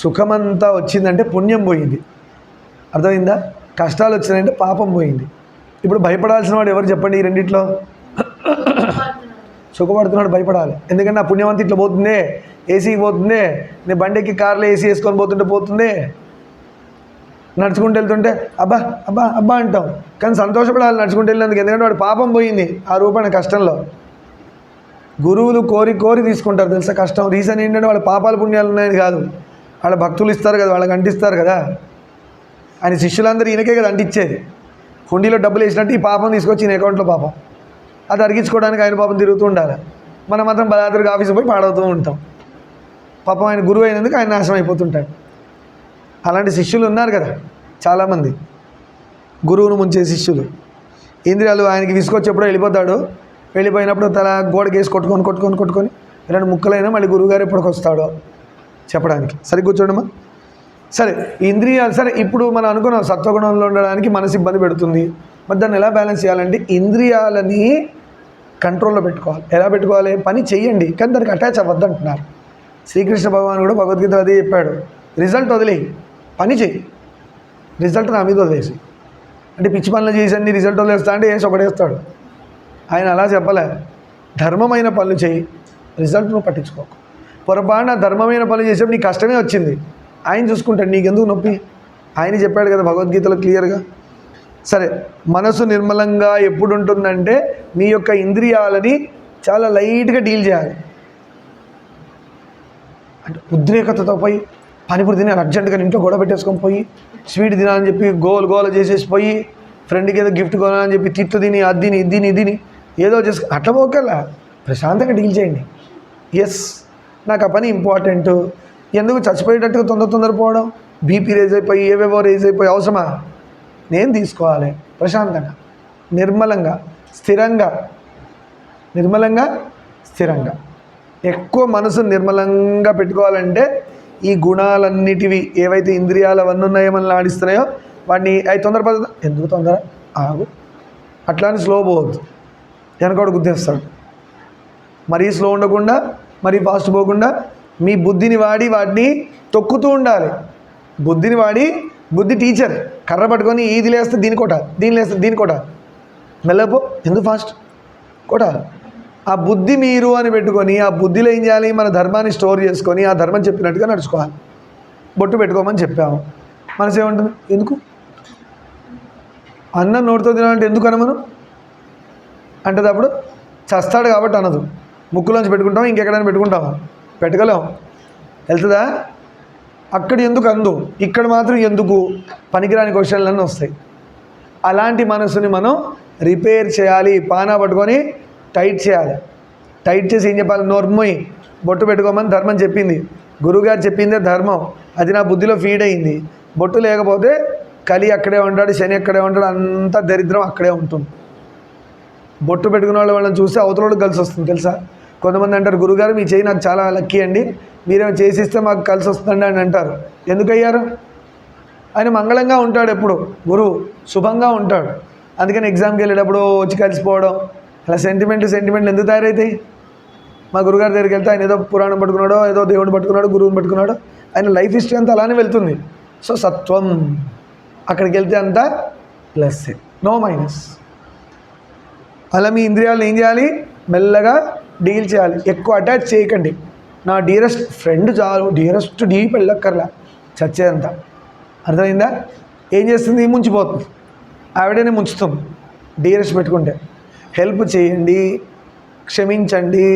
సుఖమంతా వచ్చిందంటే పుణ్యం పోయింది, అర్థమైందా? కష్టాలు వచ్చినాయంటే పాపం పోయింది. ఇప్పుడు భయపడాల్సిన వాడు ఎవరు చెప్పండి? ఈ రెండిట్లో సుఖపడుతున్నాడు, భయపడాలి. ఎందుకంటే నా పుణ్యం అంతా ఇట్లా పోతుందే, ఏసీకి పోతుందే, నేను బండికి కార్లో ఏసీ వేసుకొని పోతుందే, నడుచుకుంటూ వెళ్తుంటే అబ్బా అబ్బా అబ్బా అంటాం. కానీ సంతోషపడాలి నడుచుకుంటూ వెళ్ళినందుకు, ఎందుకంటే వాడు పాపం పోయింది ఆ రూపాయన కష్టంలో. గురువులు కోరి కోరి తీసుకుంటారు తెలుసా కష్టం. రీజన్ ఏంటంటే వాళ్ళ పాపాల పుణ్యాలు ఉన్నాయని కాదు, వాళ్ళ భక్తులు ఇస్తారు కదా, వాళ్ళకి అంటిస్తారు కదా. ఆయన శిష్యులందరూ ఈయనకే కదా అంటించేది. హుండీలో డబ్బులు వేసినట్టు ఈ పాపం తీసుకొచ్చి ఈయన అకౌంట్లో పాపం, అది అరిగించుకోవడానికి ఆయన పాపం తిరుగుతూ ఉండాలి. మనం మాత్రం బలాదరికి ఆఫీస్కి పోయి పాడవుతూ ఉంటాం. పాపం ఆయన గురువు అయినందుకు ఆయన నాశనం అయిపోతుంటాడు. అలాంటి శిష్యులు ఉన్నారు కదా చాలామంది, గురువును ముంచే శిష్యులు. ఇంద్రియాలు ఆయనకి విసుకొచ్చేప్పుడు వెళ్ళిపోతాడు. వెళ్ళిపోయినప్పుడు తల గోడకేసి కొట్టుకొని 2 ముక్కలైనా మళ్ళీ గురువుగారు ఎప్పటికి వస్తాడో చెప్పడానికి. సరే కూర్చోండమ్మా. సరే ఇంద్రియాలు, సరే ఇప్పుడు మనం అనుకున్నాం సత్వగుణంలో ఉండడానికి మనసు ఇబ్బంది పెడుతుంది. మరి దాన్ని ఎలా బ్యాలెన్స్ చేయాలంటే ఇంద్రియాలని కంట్రోల్లో పెట్టుకోవాలి. ఎలా పెట్టుకోవాలి? పని చెయ్యండి కానీ దానికి అటాచ్ అవ్వద్దు అంటున్నారు. శ్రీకృష్ణ భగవాన్ కూడా భగవద్గీత అదే చెప్పాడు. రిజల్ట్ వదిలేయి, పని చెయ్యి, రిజల్ట్ నా మీద వదిలేసి. అంటే పిచ్చి పనులు చేసి రిజల్ట్ వదిలేస్తా అంటే వేసి ఒకటేస్తాడు. ఆయన అలా చెప్పలే. ధర్మమైన పనులు చేయి, రిజల్ట్ నువ్వు పట్టించుకోకు. పొరపాటున ధర్మమైన పనులు చేసేప్పుడు నీకు కష్టమే వచ్చింది, ఆయన చూసుకుంటాడు, నీకెందుకు నొప్పి? ఆయన చెప్పాడు కదా భగవద్గీతలో క్లియర్గా. సరే, మనసు నిర్మలంగా ఎప్పుడు ఉంటుందంటే మీ యొక్క ఇంద్రియాలని చాలా లైట్గా డీల్ చేయాలి. అంటే ఉద్రేకతతో పోయి పానీపూరి తినాలి అర్జెంటుగా ఇంట్లో గొడవ పెట్టేసుకొని పోయి, స్వీట్ తినాలని చెప్పి గోల చేసేసి పోయి, ఫ్రెండ్కి ఏదో గిఫ్ట్ కొనాలని చెప్పి తిట్లు తిని అది తిని ఏదో చేసి అట్లా పోకల్లా ప్రశాంతంగా డీల్ చేయండి. ఎస్, నాకు ఆ పని ఇంపార్టెంట్. ఎందుకు చచ్చిపోయేటట్టుగా తొందర పోవడం, బీపీ రేజ్ అయిపోయి ఏవేవో రేజ్ అయిపోయి అవసరమా? నేను తీసుకోవాలి ప్రశాంతంగా, నిర్మలంగా స్థిరంగా. ఎక్కువ మనసు నిర్మలంగా పెట్టుకోవాలంటే ఈ గుణాలన్నిటివి ఏవైతే ఇంద్రియాలు అవన్నీ ఉన్నాయో మనల్ని ఆడిస్తున్నాయో వాటిని అవి ఎందుకు తొందర ఆగు, అట్లా అని స్లో పోవద్దు, వెనకడు గుర్తిస్తాడు. మరీ స్లో ఉండకుండా మరీ ఫాస్ట్ పోకుండా మీ బుద్ధిని వాడి వాటిని తొక్కుతూ ఉండాలి. బుద్ధిని వాడి, బుద్ధి టీచర్, కర్ర పట్టుకొని ఇది లేస్తే దీని కొట, దీని లేస్తే దీని కొట, మెల్లపో ఎందుకు ఫాస్ట్ కొట్టాలి. ఆ బుద్ధి మీరు అని పెట్టుకొని ఆ బుద్ధిలో ఏం చేయాలి? మన ధర్మాన్ని స్టోర్ చేసుకొని ఆ ధర్మం చెప్పినట్టుగా నడుచుకోవాలి. బొట్టు పెట్టుకోమని చెప్పాము, మనసు ఏమంటుంది? ఎందుకు అన్నం నోటితో తినాలంటే ఎందుకు అనమను అంటే అప్పుడు చస్తాడు కాబట్టి అనదు. ముక్కులోంచి పెట్టుకుంటాం, ఇంకెక్కడైనా పెట్టుకుంటామా? పెట్టగలం, వెళ్తుందా? అక్కడ ఎందుకు అందు, ఇక్కడ మాత్రం ఎందుకు? పనికిరాని క్వశ్చన్లన్నీ వస్తాయి. అలాంటి మనసుని మనం రిపేర్ చేయాలి. పానా పట్టుకొని టైట్ చేయాలి. టైట్ చేసి ఏం చెప్పాలి? నోర్మోయి బొట్టు పెట్టుకోమని ధర్మం చెప్పింది, గురువుగారు చెప్పిందే ధర్మం, అది నా బుద్ధిలో ఫీడ్ అయింది. బొట్టు లేకపోతే కలి అక్కడే ఉంటాడు, శని అక్కడే ఉంటాడు, అంతా దరిద్రం అక్కడే ఉంటుంది. బొట్టు పెట్టుకున్న వాళ్ళని చూస్తే అవతలోకి కలిసి వస్తుంది తెలుసా. కొంతమంది అంటారు, గురుగారు మీ చేయి నాకు చాలా లక్కీ అండి, మీరేమో చేసిస్తే మాకు కలిసి వస్తుందండి అని అంటారు. ఎందుకు అయ్యారు? ఆయన మంగళంగా ఉంటాడు, ఎప్పుడు గురువు శుభంగా ఉంటాడు. అందుకని ఎగ్జామ్కి వెళ్ళేటప్పుడు వచ్చి కలిసిపోవడం, అలా సెంటిమెంట్లు ఎందుకు తయారవుతాయి? మా గురుగారి దగ్గరికి వెళ్తే ఆయన ఏదో పురాణం పట్టుకున్నాడో, ఏదో దేవుడు పట్టుకున్నాడో, గురువుని పట్టుకున్నాడో, ఆయన లైఫ్ హిస్టరీ అంతా అలానే వెళ్తుంది. సో సత్వం, అక్కడికి వెళ్తే అంతా ప్లస్, నో మైనస్. అలా మీ ఇంద్రియాలను ఏం చేయాలి? మెల్లగా డీల్ చేయాలి. ఎక్కువ అటాచ్ చేయకండి. నా డియరెస్ట్ ఫ్రెండ్ చాలు, డియరెస్ట్ డీప్ వెళ్ళక్కర్లా, చచ్చేదంతా అర్థమైందా? ఏం చేస్తుంది? ముంచిపోతుంది. ఆవిడనే ముంచుతుంది. డియరెస్ట్ పెట్టుకుంటే హెల్ప్ చేయండి, క్షమించండి,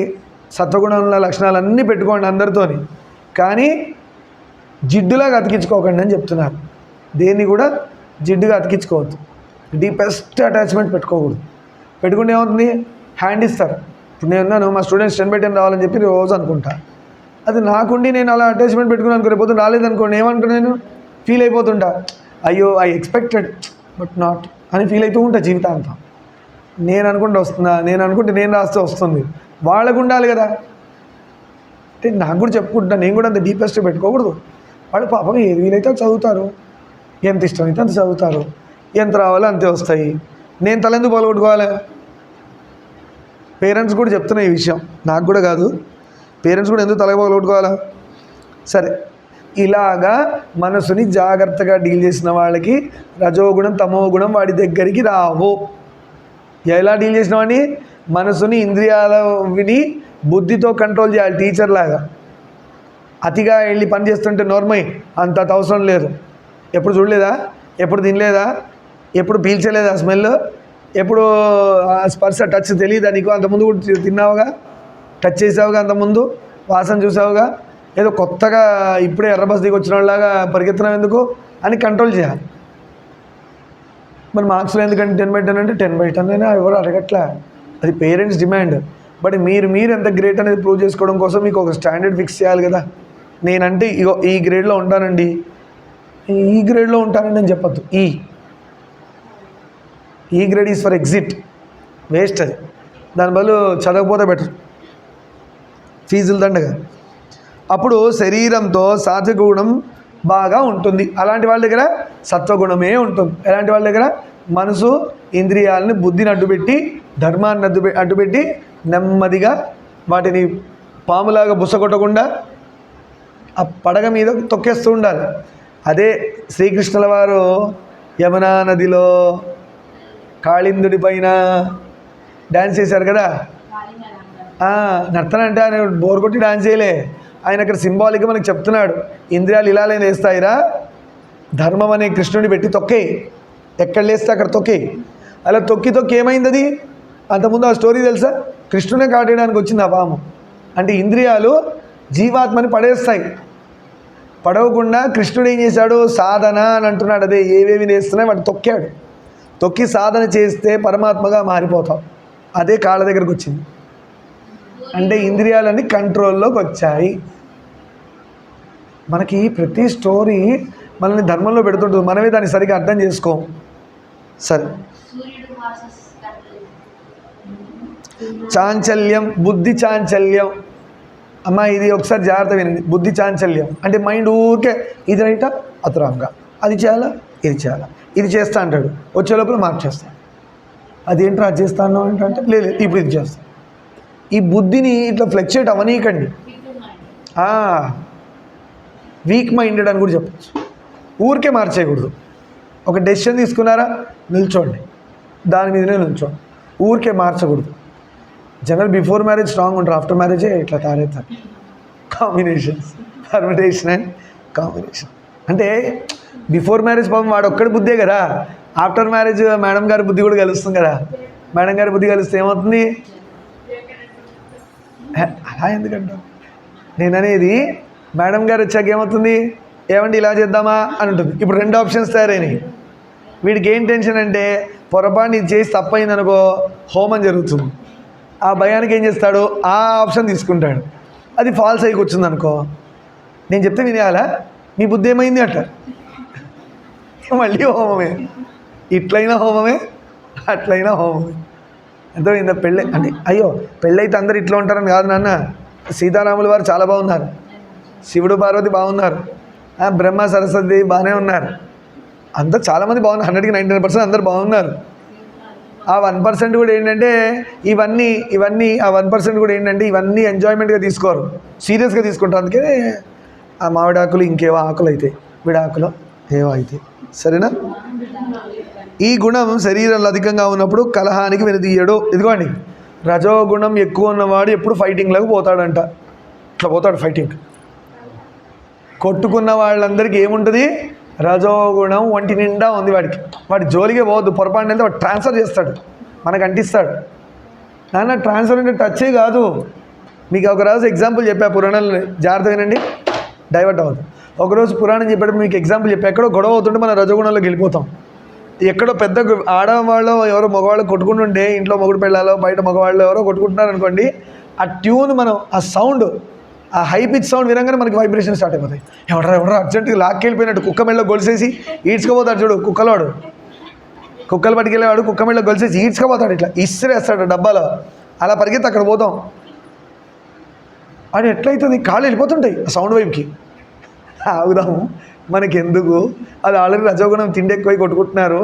సత్వగుణంలో లక్షణాలన్నీ పెట్టుకోండి అందరితోని, కానీ జిడ్డులాగా అతికించుకోకండి అని చెప్తున్నారు. దేన్ని కూడా జిడ్డుగా అతికించుకోవద్దు. డీపెస్ట్ అటాచ్మెంట్ పెట్టుకోకూడదు. పెట్టుకుంటే ఏమవుతుంది? హ్యాండ్ ఇస్తారు. ఇప్పుడు నేను అన్నాను మా స్టూడెంట్స్ 10/10 రావాలని చెప్పి రోజు అనుకుంటా. అది నాకుండి నేను అలా అటాచ్మెంట్ పెట్టుకుని అనుకో, రేపు రాలేదనుకోండి ఏమనుకున్నా, నేను ఫీల్ అయిపోతుంటా. అయ్యో ఐ ఎక్స్పెక్టెడ్ బట్ నాట్ అని ఫీల్ అవుతూ ఉంటా జీవితాంతం. నేను అనుకుంటే వస్తుందా, నేను అనుకుంటే నేను రాస్తే వస్తుంది, వాళ్ళకు ఉండాలి కదా. అంటే నాకు కూడా చెప్పుకుంటా, నేను కూడా అంత డీపెస్ట్ పెట్టుకోకూడదు. వాళ్ళు పాపం ఏది వీలైతే చదువుతారు, ఎంత ఇష్టమైతే అంత చదువుతారు, ఎంత రావాలో అంతే వస్తాయి. నేను తలెందుకు పాల్గొట్టుకోవాలి? పేరెంట్స్ కూడా చెప్తున్నా ఈ విషయం, నాకు కూడా కాదు, పేరెంట్స్ కూడా ఎందుకు తల పాల్గొట్టుకోవాలా? సరే, ఇలాగా మనసుని జాగ్రత్తగా డీల్ చేసిన వాళ్ళకి రజోగుణం తమోగుణం వాడి దగ్గరికి రావు. ఎలా డీల్ చేసిన వాడిని? మనసుని ఇంద్రియాల విని బుద్ధితో కంట్రోల్ చేయాలి. టీచర్ లాగా అతిగా వెళ్ళి పని చేస్తుంటే నోర్మై అంత అవసరం లేదు. ఎప్పుడు చూడలేదా? ఎప్పుడు తినలేదా? ఎప్పుడు పీల్చలేదా స్మెల్? ఎప్పుడు స్పర్శ టచ్ తెలియదా నీకు? అంతకుముందు కూడా తిన్నావుగా, టచ్ చేసావుగా, అంతకుముందు వాసన చూసావుగా. ఏదో కొత్తగా ఇప్పుడే ఎర్రబస్ దిగి వచ్చిన వాళ్ళలాగా పరిగెత్తడం ఎందుకు అని కంట్రోల్ చేయాలి. మరి మార్క్స్లో ఎందుకంటే 10/10 అంటే 10/10 అయినా ఎవరు అడగట్లే, అది పేరెంట్స్ డిమాండ్. బట్ మీరు ఎంత గ్రేట్ అనేది ప్రూవ్ చేసుకోవడం కోసం మీకు ఒక స్టాండర్డ్ ఫిక్స్ చేయాలి కదా. నేనంటే ఇగో ఈ గ్రేడ్లో ఉంటానండి, ఈ గ్రేడ్లో ఉంటానండి అని చెప్పొద్దు. ఈ grade is for exit, waste అది. దాని బదులు చదవకపోతే బెటర్, ఫీజులు దండగా. అప్పుడు శరీరంతో సాత్విక గుణం బాగా ఉంటుంది. అలాంటి వాళ్ళ దగ్గర సత్వగుణమే ఉంటుంది. ఎలాంటి వాళ్ళ దగ్గర? మనసు ఇంద్రియాలని బుద్ధిని అడ్డుపెట్టి ధర్మాన్ని అడ్డుపెట్టి నెమ్మదిగా వాటిని పాములాగా బుసగొట్టకుండా ఆ పడగ మీద తొక్కేస్తూ ఉండాలి. అదే శ్రీకృష్ణుల వారు యమునా నదిలో కాళిందుడి పైన డ్యాన్స్ చేశారు కదా. నర్తన అంటే ఆయన బోర్ కొట్టి డ్యాన్స్ చేయలే, ఆయన అక్కడ సింబాలిక్గా మనకు చెప్తున్నాడు, ఇంద్రియాలు ఇలానే లేస్తాయిరా, ధర్మం అనే కృష్ణుడిని పెట్టి తొక్కేయి, ఎక్కడ లేస్తే అక్కడ తొక్కేయి. అలా తొక్కి ఏమైంది అది? అంతకుముందు ఆ స్టోరీ తెలుసా? కృష్ణునే కాటేయడానికి వచ్చింది ఆ పాము. అంటే ఇంద్రియాలు జీవాత్మని పడేస్తాయి. పడవకుండా కృష్ణుడు ఏం చేశాడు? సాధన అని అంటున్నాడు. అదే ఏవేవి నేస్తున్నాయి వాటి తొక్కాడు. తొక్కి సాధన చేస్తే పరమాత్మగా మారిపోతాం. అదే కాళ్ళ దగ్గరకు వచ్చింది. అంటే ఇంద్రియాలన్నీ కంట్రోల్లోకి వచ్చాయి. మనకి ప్రతి స్టోరీ మనల్ని ధర్మంలో పెడుతుంటుంది, మనమే దాన్ని సరిగ్గా అర్థం చేసుకోం. సరే, చాంచల్యం, బుద్ధి చాంచల్యం. అమ్మ ఇది ఒకసారి జాగ్రత్త వినండి. బుద్ధి చాంచల్యం అంటే మైండ్ ఊరికే ఇది రైటా అది రాంగా, అది చేయాలా ఇది చేయాలా, ఇది చేస్తా అంటాడు, వచ్చే లోపల మార్చేస్తాను. అదేంట్రా అది చేస్తాను అంటే లేదు ఇప్పుడు ఇది చేస్తాను. ఈ బుద్ధిని ఇట్లా ఫ్లెక్చుయేట్ అవనీయకండి. వీక్ మైండెడ్ అని కూడా చెప్పచ్చు. ఊరికే మార్చేయకూడదు. ఒక డెసిషన్ తీసుకున్నారా, నిల్చోండి, దాని మీదనే నిల్చోండి, ఊరికే మార్చకూడదు. జనరల్ బిఫోర్ మ్యారేజ్ స్ట్రాంగ్ ఉంటారు, ఆఫ్టర్ మ్యారేజే ఇట్లా తయారవుతారు. Combinations, permutation and combination. అంటే బిఫోర్ మ్యారేజ్ పాపం వాడు ఒక్కడి బుద్ధే కదా, ఆఫ్టర్ మ్యారేజ్ మేడం గారి బుద్ధి కూడా కలుస్తుంది కదా. మేడం గారి బుద్ధి కలిస్తే ఏమవుతుంది? అలా ఎందుకంటావు? నేను అనేది మేడం గారు వచ్చాక ఏమవుతుంది? ఏమండి ఇలా చేద్దామా అని ఉంటుంది. ఇప్పుడు 2 ఆప్షన్స్ తయారైనాయి. వీడికి ఏం టెన్షన్ అంటే పొరపాటు ఇది చేసి తప్పైంది అనుకో హోమం జరుగుతుంది. ఆ భయానికి ఏం చేస్తాడు? ఆ ఆప్షన్ తీసుకుంటాడు. అది ఫాల్స్ అయ్యి కూర్చుంది అనుకో, నేను చెప్తే వినేయాలా? మీ బుద్ధి ఏమైంది అట్ట, మళ్ళీ హోమమే. ఇట్లయినా హోమమే, అట్లయినా హోమమే. అర్థమైందా? పెళ్ళి అంటే అయ్యో పెళ్ళైతే అందరు ఇట్లా ఉంటారని కాదు నాన్న. సీతారాముల వారు చాలా బాగున్నారు, శివుడు పార్వతి బాగున్నారు, బ్రహ్మ సరస్వతి బాగానే ఉన్నారు, అందరు చాలామంది బాగున్నారు. 100కి 99% అందరు బాగున్నారు. ఆ 1% కూడా ఏంటంటే ఇవన్నీ ఆ 1% కూడా ఏంటంటే ఇవన్నీ ఎంజాయ్మెంట్గా తీసుకోరు, సీరియస్గా తీసుకుంటారు. అందుకే ఆ మామిడాకులు ఇంకేవో ఆకులు అవుతాయి, విడాకులు ఏవో అవుతాయి. సరేనా? ఈ గుణం శరీరంలో అధికంగా ఉన్నప్పుడు కలహానికి వెనుదీయడు. ఇదిగోండి, రజోగుణం ఎక్కువ ఉన్నవాడు ఎప్పుడు ఫైటింగ్లోకి పోతాడంట. ఇట్లా పోతాడు ఫైటింగ్. కొట్టుకున్న వాళ్ళందరికీ ఏముంటుంది? రజోగుణం ఒంటి నిండా ఉంది వాడికి, వాడి జోలికే పోవద్దు, పొరపాటు వెళ్తే వాడు ట్రాన్స్ఫర్ చేస్తాడు, మనకు అంటిస్తాడు. నాన్న ట్రాన్స్ఫర్ అంటే టచ్చే కాదు. మీకు ఒకరోజు ఎగ్జాంపుల్ చెప్పా పురాణాలు, జాగ్రత్త వినండి, డైవర్ట్ అవ్వదు. ఒకరోజు పురాణం చెప్పేటప్పుడు మీకు ఎగ్జాంపుల్ చెప్పా, ఎక్కడో గొడవ అవుతుంటే మనం రజోగుణంలోకి వెళ్ళిపోతాం. ఎక్కడో పెద్ద ఆడవాళ్ళు ఎవరో మగవాళ్ళు కొట్టుకుంటుంటే, ఇంట్లో మొగుడు పెళ్ళాలో బయట మగవాళ్ళు ఎవరో కొట్టుకుంటున్నారు అనుకోండి, ఆ ట్యూన్ మనం, ఆ సౌండ్, ఆ హై పిచ్ సౌండ్ వినగానే మనకి వైబ్రేషన్ స్టార్ట్ అయిపోతాయి. ఎవడో అర్జెంటుగా లాక్కెళ్ళిపోయినట్టు కుక్క మెళ్ళలో గొలిసేసి ఈడ్చుకోపోతాడు చూడు, కుక్కలోడు, కుక్కలు పట్టుకెళ్ళేవాడు కుక్క మెళ్ళలో గొలిసేసి ఈడ్చుకోపోతాడు, ఇట్లా ఇసిరేస్తాడు డబ్బాలో, అలా పరిగెత్తి అక్కడ పోతాం. అది ఎట్లయితుంది, కాళ్ళు వెళ్ళిపోతుంటాయి ఆ సౌండ్ వైపుకి. ఆగుదాము, మనకెందుకు, అది ఆల్రెడీ రజోగుణం తిండి ఎక్కువ కొట్టుకుంటున్నారు,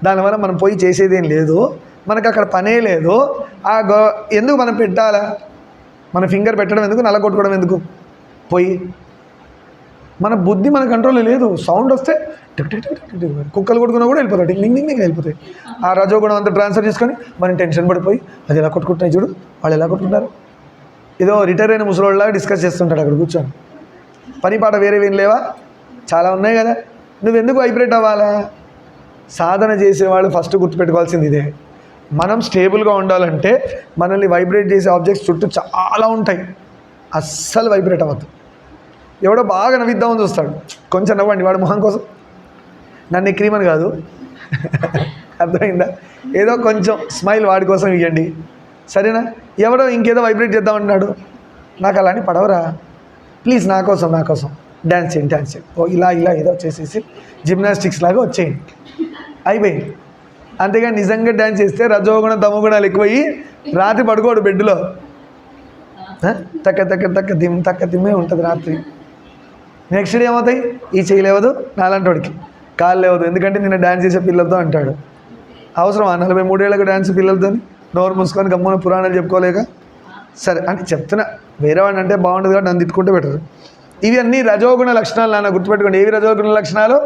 దానివల్ల మనం పోయి చేసేదేం లేదు, మనకు అక్కడ పనే లేదు. ఎందుకు మనం పెట్టాలా, మన ఫింగర్ పెట్టడం ఎందుకు, నల్ల కొట్టుకోవడం ఎందుకు, పోయి మన బుద్ధి మన కంట్రోల్లో లేదు. సౌండ్ వస్తే కుక్కలు కొట్టుకున్నా కూడా వెళ్ళిపోతాయి, డింగ్ వెళ్ళిపోతాయి. ఆ రజోగుణం అంతా ట్రాన్స్ఫర్ చేసుకొని మనం టెన్షన్ పడిపోయి అది ఎలా కొట్టుకుంటున్నాయి చూడు, వాళ్ళు ఎలా కొట్టుకుంటారు, ఏదో రిటైర్ అయిన ముసలోళ్ళలాగా డిస్కస్ చేస్తుంటాడు అక్కడ కూర్చొని. పని పాట వేరే ఏం లేవా, చాలా ఉన్నాయి కదా, నువ్వెందుకు వైబ్రేట్ అవ్వాలా? సాధన చేసేవాళ్ళు ఫస్ట్ గుర్తుపెట్టుకోవాల్సింది ఇదే, మనం స్టేబుల్గా ఉండాలంటే మనల్ని వైబ్రేట్ చేసే ఆబ్జెక్ట్స్ చుట్టూ చాలా ఉంటాయి, అస్సలు వైబ్రేట్ అవ్వద్దు. ఎవడో బాగా నవ్విద్దామని చూస్తాడు, కొంచెం నవ్వండి వాడు మొహం కోసం, నన్ను ఎక్కిమని కాదు, అర్థమైందా, ఏదో కొంచెం స్మైల్ వాడి కోసం ఇవ్వండి, సరేనా. ఎవడో ఇంకేదో వైబ్రేట్ చేద్దామంటున్నాడు, నాకు అలాంటి పడవరా, ప్లీజ్ నా కోసం డ్యాన్స్ చేయండి, ఓ ఇలా ఏదో చేసేసి జిమ్నాస్టిక్స్ లాగా వచ్చేయండి, అయిపోయింది. అంతేగాని నిజంగా డ్యాన్స్ చేస్తే రజోగుణం తమోగుణాలు ఎక్కువయ్యి రాత్రి పడుకోడు బెడ్లో, తక్క తిమ్మే ఉంటుంది రాత్రి. నెక్స్ట్ డే ఏమవుతాయి, ఈ చేయి లేవదు నాలాంటి వాడికి, కాళ్ళు లేవదు, ఎందుకంటే నిన్న డ్యాన్స్ చేసే పిల్లలతో అంటాడు. అవసరమా 43 ఏళ్ళకు డ్యాన్స్ పిల్లలతో, నోరు మూసుకొని గమ్మున పురాణాలు చెప్పుకోలేక. సరే అంటే చెప్తున్నా, వేరే వాడిని అంటే బాగుంటుంది కాబట్టి నన్ను తిట్టుకుంటే బెటర్. ఇవి అన్నీ రజోగుణ లక్షణాలు నాన్న, గుర్తుపెట్టుకోండి. ఏవి రజోగుణ లక్షణాలు?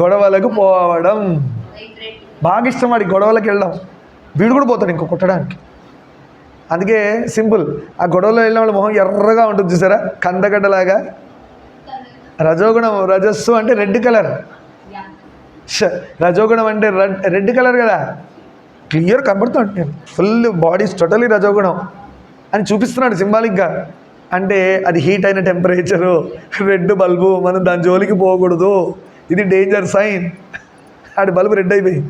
గొడవలకు పోవడం, బాగా ఇష్టం వాడికి గొడవలకు వెళ్ళడం, వీడు కూడా పోతాడు ఇంకో కొట్టడానికి. అందుకే సింపుల్, ఆ గొడవలో వెళ్ళిన వాళ్ళ మొహం ఎర్రగా ఉంటుంది చూసారా, కందగడ్డలాగా. రజోగుణం, రజస్సు అంటే రెడ్ కలర్, రజోగుణం అంటే రెడ్ కలర్ కదా, క్లియర్ కనబడుతుంది, ఫుల్ బాడీ టోటలీ రజోగుణం అని చూపిస్తున్నాడు సింబాలిక్గా. అంటే అది హీట్ అయిన టెంపరేచరు, రెడ్ బల్బు, మనం దాని జోలికి పోకూడదు, ఇది డేంజర్ సైన్. ఆడి బల్బు రెడ్ అయిపోయింది,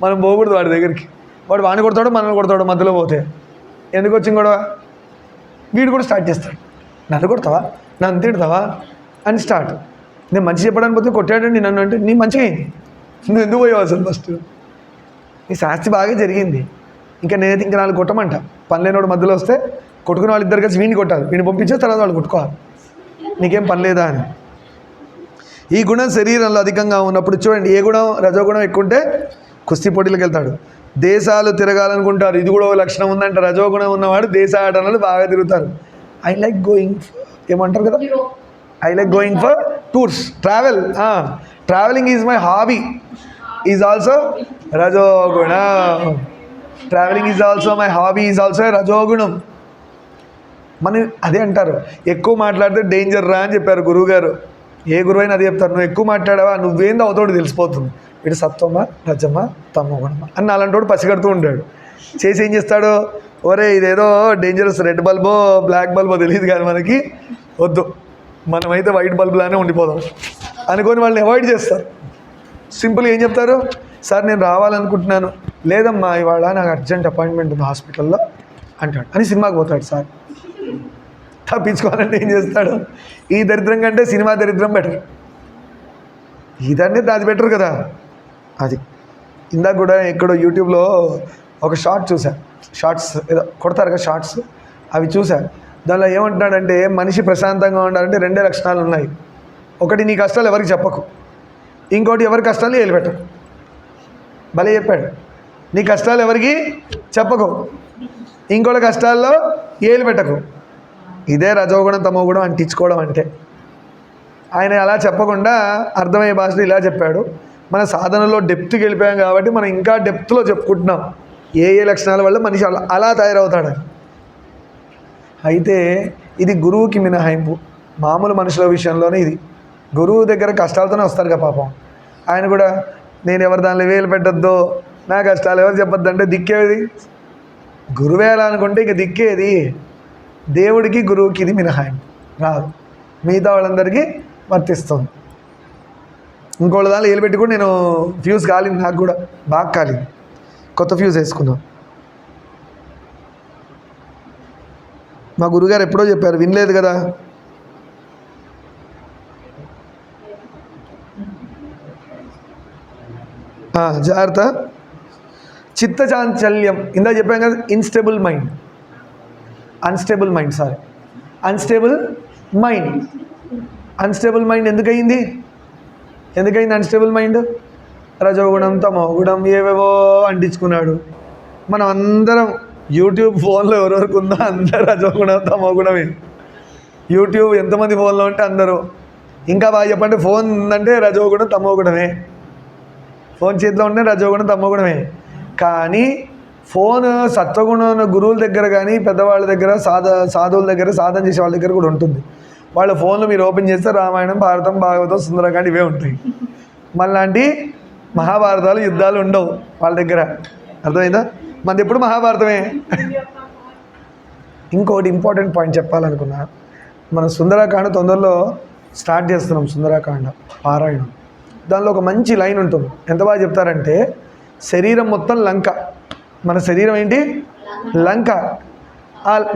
మనం పోకూడదు వాడి దగ్గరికి. వాడు వాడిని కొడతాడు, మనల్ని కొడతాడు, మధ్యలో పోతే ఎందుకు వచ్చింది గొడవ. వీడు కూడా స్టార్ట్ చేస్తాడు, నన్ను కొడతావా, నన్ను తిడతావా అని స్టార్ట్. నేను మంచి చెప్పడానికి పోతే కొట్టాడండి నన్ను, అంటే నీ మంచిగా అయింది, నువ్వు ఎందుకు పోయావు అసలు, ఫస్ట్ నీ శాస్తి బాగా జరిగింది, ఇంకా నేనైతే ఇంకా 4 కొట్టమంట. పని లేనివాడు మధ్యలో వస్తే కొట్టుకునే వాళ్ళు ఇద్దరు కలిసి వీడిని కొట్టాలి, వీడిని పంపించే తర్వాత వాళ్ళు కొట్టుకోవాలి, నీకేం పని లేదా అని. ఈ గుణం శరీరంలో అధికంగా ఉన్నప్పుడు చూడండి, ఏ గుణం, రజోగుణం ఎక్కువ ఉంటే కుస్తీ పోటీలకు వెళ్తాడు, దేశాలు తిరగాలనుకుంటారు, ఇది కూడా ఒక లక్షణం ఉందంట. రజోగుణం ఉన్నవాడు దేశాటనలు బాగా తిరుగుతారు. ఐ లైక్ గోయింగ్, ఏమంటారు కదా, I like going for tours, travelling is my hobby, is also రజోగుణం. Travelling is also my hobby, is also రజోగుణం. మనం అదే అంటారు, ఎక్కువ మాట్లాడితే డేంజర్ రా అని చెప్పారు గురువుగారు. ఏ గురువు అయినా అదే చెప్తారు, నువ్వు ఎక్కువ మాట్లాడావా నువ్వేందో అవుతాడు తెలిసిపోతుంది, వీడు సత్వమా రజమా తమోగుణమా అని అలాంటి వాడు పసిగడుతూ ఉంటాడు. చేసి ఏం చేస్తాడు, ఒరే ఇదేదో డేంజరస్, రెడ్ బల్బో బ్లాక్ బల్బో తెలియదు కానీ మనకి వద్దు, మనమైతే వైట్ బల్బులానే ఉండిపోదాం అనుకొని వాళ్ళని అవాయిడ్ చేస్తారు. సింపుల్గా ఏం చెప్తారు, సార్ నేను రావాలనుకుంటున్నాను, లేదమ్మా ఇవాళ నాకు అర్జెంట్ అపాయింట్మెంట్ ఉంది హాస్పిటల్లో అంటాడు, అని సినిమాకి పోతాడు. సార్ తప్పించుకోవాలంటే ఏం చేస్తాడు, ఈ దరిద్రం కంటే సినిమా దరిద్రం బెటర్, ఇదన్నీ అది బెటర్ కదా. అది ఇందాక కూడా ఎక్కడో యూట్యూబ్లో ఒక షార్ట్ చూసా, షార్ట్స్ ఏదో కొడతారు కదా షార్ట్స్, అవి చూసా. దానిలో ఏమంటున్నాడంటే, మనిషి ప్రశాంతంగా ఉండాలంటే 2 లక్షణాలు ఉన్నాయి. ఒకటి, నీ కష్టాలు ఎవరికి చెప్పకు, ఇంకోటి ఎవరి కష్టాలు ఏలిపెట్టకు. భలే చెప్పాడు, నీ కష్టాలు ఎవరికి చెప్పకు, ఇంకోటి కష్టాల్లో ఏలిపెట్టకు. ఇదే రజోగుణం తమోగుణం అంటించుకోవడం అంటే. ఆయన అలా చెప్పకుండా అర్థమయ్యే భాషలో ఇలా చెప్పాడు. మన సాధనలో డెప్త్కి వెళ్ళిపోయాం కాబట్టి మనం ఇంకా డెప్త్లో చెప్పుకుంటున్నాం ఏ లక్షణాల వల్ల మనిషి అలా తయారవుతాడని. అయితే ఇది గురువుకి మినహాయింపు, మామూలు మనుషుల విషయంలోనే ఇది. గురువు దగ్గర కష్టాలతోనే వస్తారు కదా పాపం, ఆయన కూడా నేను ఎవరి దానిలో వేలు పెట్టద్దో, నా కష్టాలు ఎవరు చెప్పొద్దు అంటే దిక్కేది గురువే అలా అనుకుంటే ఇక దిక్కేది దేవుడికి గురువుకి ఇది మినహాయింపు రాదు, మిగతా వాళ్ళందరికీ వర్తిస్తుంది. ఇంకోళ్ళ దానిలో వేలు పెట్టి కూడా నేను ఫ్యూజ్ కాలింది, నాకు కూడా బాగా కాలింది, కొత్త ఫ్యూజ్ వేసుకున్నాం. మా గురుగారు ఎప్పుడో చెప్పారు, వినలేదు కదా. జాగ్రత్త. చిత్త చాంచల్యం ఇందా చెప్పాం కదా, అన్స్టేబుల్ మైండ్ ఎందుకయింది అన్స్టేబుల్ మైండ్? రజోగుణం తమోగుణం ఏవేవో అంటించుకున్నాడు. మనం అందరం యూట్యూబ్ ఫోన్లో ఎవరెవరికి ఉందో అందరూ రజోగుణం తమోగుణమే. యూట్యూబ్ ఎంతమంది ఫోన్లో ఉంటే అందరూ. ఇంకా బాగా చెప్పండి, ఫోన్ ఉందంటే రజోగుణం తమోగుణమే, ఫోన్ చేతిలో ఉంటే రజోగుణం తమోగుణమే. కానీ ఫోన్ సత్వగుణం గురువుల దగ్గర కానీ పెద్దవాళ్ళ దగ్గర సాధువుల దగ్గర సాధన చేసే వాళ్ళ దగ్గర కూడా ఉంటుంది. వాళ్ళ ఫోన్లు మీరు ఓపెన్ చేస్తే రామాయణం, భారతం, భాగవతం, సుందరకాండ ఇవే ఉంటాయి. మళ్ళాంటి మహాభారతాలు, యుద్ధాలు ఉండవు వాళ్ళ దగ్గర. అర్థమైందా? మనది ఎప్పుడు మహాభారతమే. ఇంకోటి ఇంపార్టెంట్ పాయింట్ చెప్పాలనుకున్నా, మన సుందరకాండ తొందరలో స్టార్ట్ చేస్తున్నాం. సుందరకాండ పారాయణం, దానిలో ఒక మంచి లైన్ ఉంటుంది. ఎంత బాగా చెప్తారంటే, శరీరం మొత్తం లంక, మన శరీరం ఏంటి? లంక.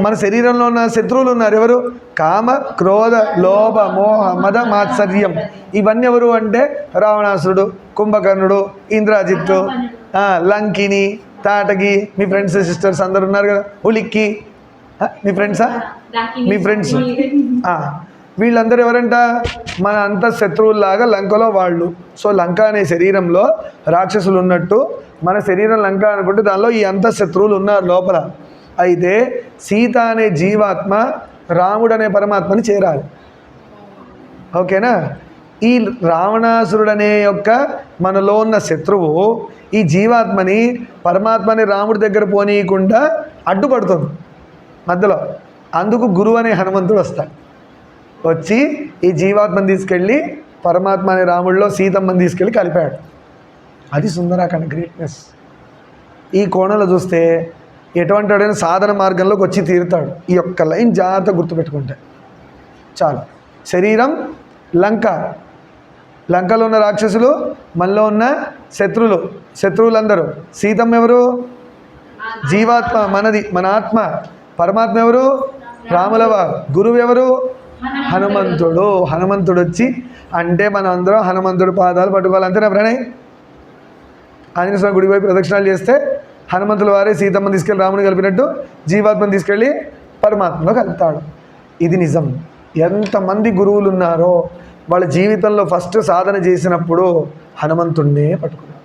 మన శరీరంలో ఉన్న శత్రువులు ఉన్నారు ఎవరు? కామ, క్రోధ, లోభ, మోహ, మద, మాత్సర్యం. ఇవన్నీ ఎవరు అంటే రావణాసురుడు, కుంభకర్ణుడు, ఇంద్రాజిత్తు, లంకిని, తాటకి. మీ ఫ్రెండ్స్ సిస్టర్స్ అందరు ఉన్నారు కదా, ఉలిక్కి. మీ ఫ్రెండ్సా? మీ ఫ్రెండ్స్ వీళ్ళందరూ ఎవరంట? మన అంత శత్రువుల్లాగా లంకలో వాళ్ళు. సో లంక అనే శరీరంలో రాక్షసులు ఉన్నట్టు మన శరీరం లంక అనుకుంటే దానిలో ఈ అంత శత్రువులు ఉన్నారు లోపల. అయితే సీత అనే జీవాత్మ రాముడు అనే పరమాత్మని చేరాలి. ఓకేనా? ఈ రావణాసురుడనే యొక్క మనలో ఉన్న శత్రువు ఈ జీవాత్మని పరమాత్మని రాముడి దగ్గర పోనీయకుండా అడ్డుపడుతుంది మధ్యలో. అందుకు గురువు అనే హనుమంతుడు వస్తాడు. వచ్చి ఈ జీవాత్మని తీసుకెళ్ళి పరమాత్మ అనే రాముడిలో సీతమ్మని తీసుకెళ్ళి కలిపాడు. అది సుందరాకాండ గ్రేట్నెస్. ఈ కోణంలో చూస్తే ఎటువంటి వాడైనా సాధన మార్గంలోకి వచ్చి తీరుతాడు. ఈ యొక్క లైన్ జాగ్రత్త గుర్తుపెట్టుకుంటే చాలు. శరీరం లంక, లంకలో ఉన్న రాక్షసులు, మనలో ఉన్న శత్రువులందరూ. సీతమ్మ ఎవరు? జీవాత్మ, మనది, మన ఆత్మ. పరమాత్మ ఎవరు? రాములవారు. గురువు ఎవరు? హనుమంతుడు వచ్చి అంటే మనం అందరం హనుమంతుడు పాదాలు పట్టుకోవాలి. అంతేనా ప్రణయ్? ఆంజనేయ స్వామి గుడికి పోయి ప్రదక్షిణాలు చేస్తే హనుమంతుల వారే సీతమ్మని తీసుకెళ్ళి రాముని కలిపినట్టు జీవాత్మని తీసుకెళ్ళి పరమాత్మలో కలుపుతాడు. ఇది నిజం. ఎంతమంది గురువులు ఉన్నారో వాళ్ళ జీవితంలో ఫస్ట్ సాధన చేసినప్పుడు హనుమంతుడినే పట్టుకున్నారు.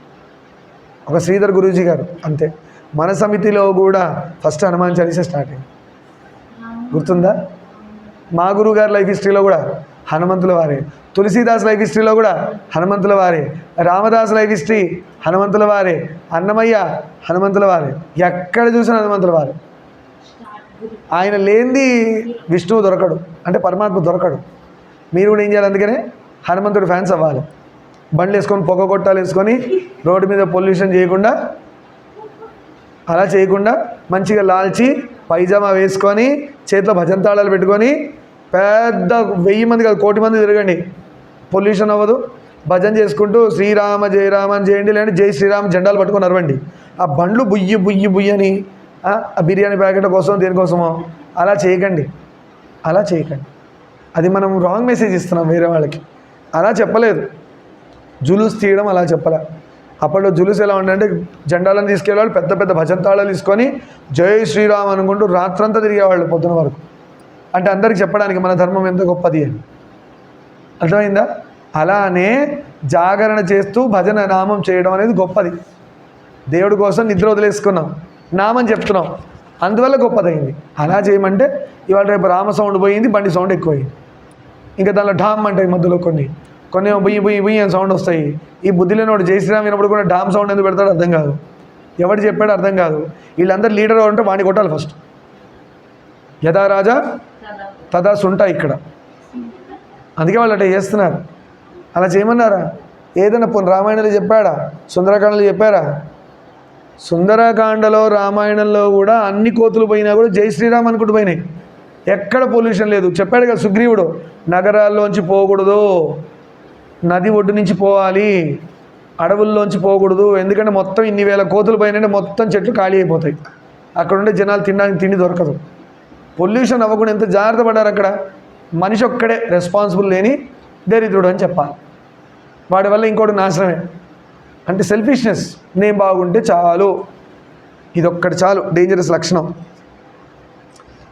ఒక శ్రీధర్ గురూజీ గారు అంతే. మన సమితిలో కూడా ఫస్ట్ హనుమాన్ చాలీసా స్టార్ట్ అయింది. గుర్తుందా? మా గురువు గారి లైఫ్ హిస్టరీలో కూడా హనుమంతుల వారే, తులసీదాస్ లైఫ్ హిస్టరీలో కూడా హనుమంతుల వారే, రామదాస్ లైఫ్ హిస్టరీ హనుమంతుల వారే, అన్నమయ్య హనుమంతుల వారే, ఎక్కడ చూసినా హనుమంతుల వారే. ఆయన లేనిది విష్ణువు దొరకడు, అంటే పరమాత్మ దొరకడు. మీరు కూడా ఏం చేయాలి? అందుకనే హనుమంతుడు ఫ్యాన్స్ అవ్వాలి. బండ్లు వేసుకొని పొగ కొట్టాలు వేసుకొని రోడ్డు మీద పొల్యూషన్ చేయకుండా, అలా చేయకుండా మంచిగా లాల్చి పైజామా వేసుకొని చేతిలో భజన తాళాలు పెట్టుకొని పెద్ద 1000 మంది కాదు 1,000,000 మంది తిరగండి, పొల్యూషన్ అవ్వదు. భజన చేసుకుంటూ శ్రీరామ జయ రామ అని చేయండి, లేదంటే జై శ్రీరామ్ జెండాలు పట్టుకొని అరవండి. ఆ బండ్లు బుయ్యి అని ఆ బిర్యానీ ప్యాకెట్ కోసం దేనికోసమో అలా చేయకండి. అది మనం రాంగ్ మెసేజ్ ఇస్తున్నాం వేరే వాళ్ళకి. అలా చెప్పలేదు. జులూస్ తీయడం అలా చెప్పలే. అప్పట్లో జులూస్ ఎలా ఉండంటే జెండాలను తీసుకెళ్ళేవాళ్ళు, పెద్ద పెద్ద భజన తాళాలు తీసుకొని జై శ్రీరామ్ అనుకుంటూ రాత్రంతా తిరిగేవాళ్ళు పొద్దున వరకు. అంటే అందరికి చెప్పడానికి మన ధర్మం ఎంత గొప్పది అని. అర్థమైందా? అలానే జాగరణ చేస్తూ భజన నామం చేయడం అనేది గొప్పది. దేవుడి కోసం నిద్ర వదిలేసుకున్నాం, నామం చెప్తున్నాం, అందువల్ల గొప్పదైంది. అలా చేయమంటే ఇవాళ రేపు రామ సౌండ్ పోయింది, బండి సౌండ్ ఎక్కువైంది. ఇంకా దానిలో ఢామ్ అంటాయి మధ్యలో కొన్ని బుయ్యి అని సౌండ్ వస్తాయి. ఈ బుద్ధిలోనోడు జై శ్రీరామ్ వినప్పుడు కూడా డామ్ సౌండ్ ఎందుకు పెడతాడు అర్థం కాదు. ఎవడు చెప్పాడు అర్థం కాదు. వీళ్ళందరూ లీడర్ ఉంటే వాడిని కొట్టాలి ఫస్ట్. యథా రాజా తదా సుంట ఇక్కడ. అందుకే వాళ్ళు అట్లా చేస్తున్నారు. అలా చేయమన్నారా? ఏదైనా పోనీ రామాయణంలో చెప్పాడా, సుందరకాండలో చెప్పారా? సుందరకాండలో రామాయణంలో కూడా అన్ని కోతులు పోయినా కూడా జై శ్రీరామ్ అనుకుంటూ పోయినాయి. ఎక్కడ పొల్యూషన్ లేదు. చెప్పాడు కదా సుగ్రీవుడు, నగరాల్లోంచి పోకూడదు, నది ఒడ్డు నుంచి పోవాలి, అడవుల్లోంచి పోకూడదు. ఎందుకంటే మొత్తం ఇన్ని వేల కోతులు పోయినంటే మొత్తం చెట్లు ఖాళీ అయిపోతాయి, అక్కడ ఉండే జనాలు తినడానికి తిండి దొరకదు. పొల్యూషన్ అవ్వకుండా ఎంత జాగ్రత్త పడ్డారు అక్కడ. మనిషి ఒక్కడే రెస్పాన్సిబుల్ లేని దరిద్రుడు అని చెప్పాలి. వాడి వల్ల ఇంకోటి నాశనమే. అంటే సెల్ఫిష్నెస్, నేను బాగుంటే చాలు, ఇదొక్కటి చాలు, డేంజరస్ లక్షణం.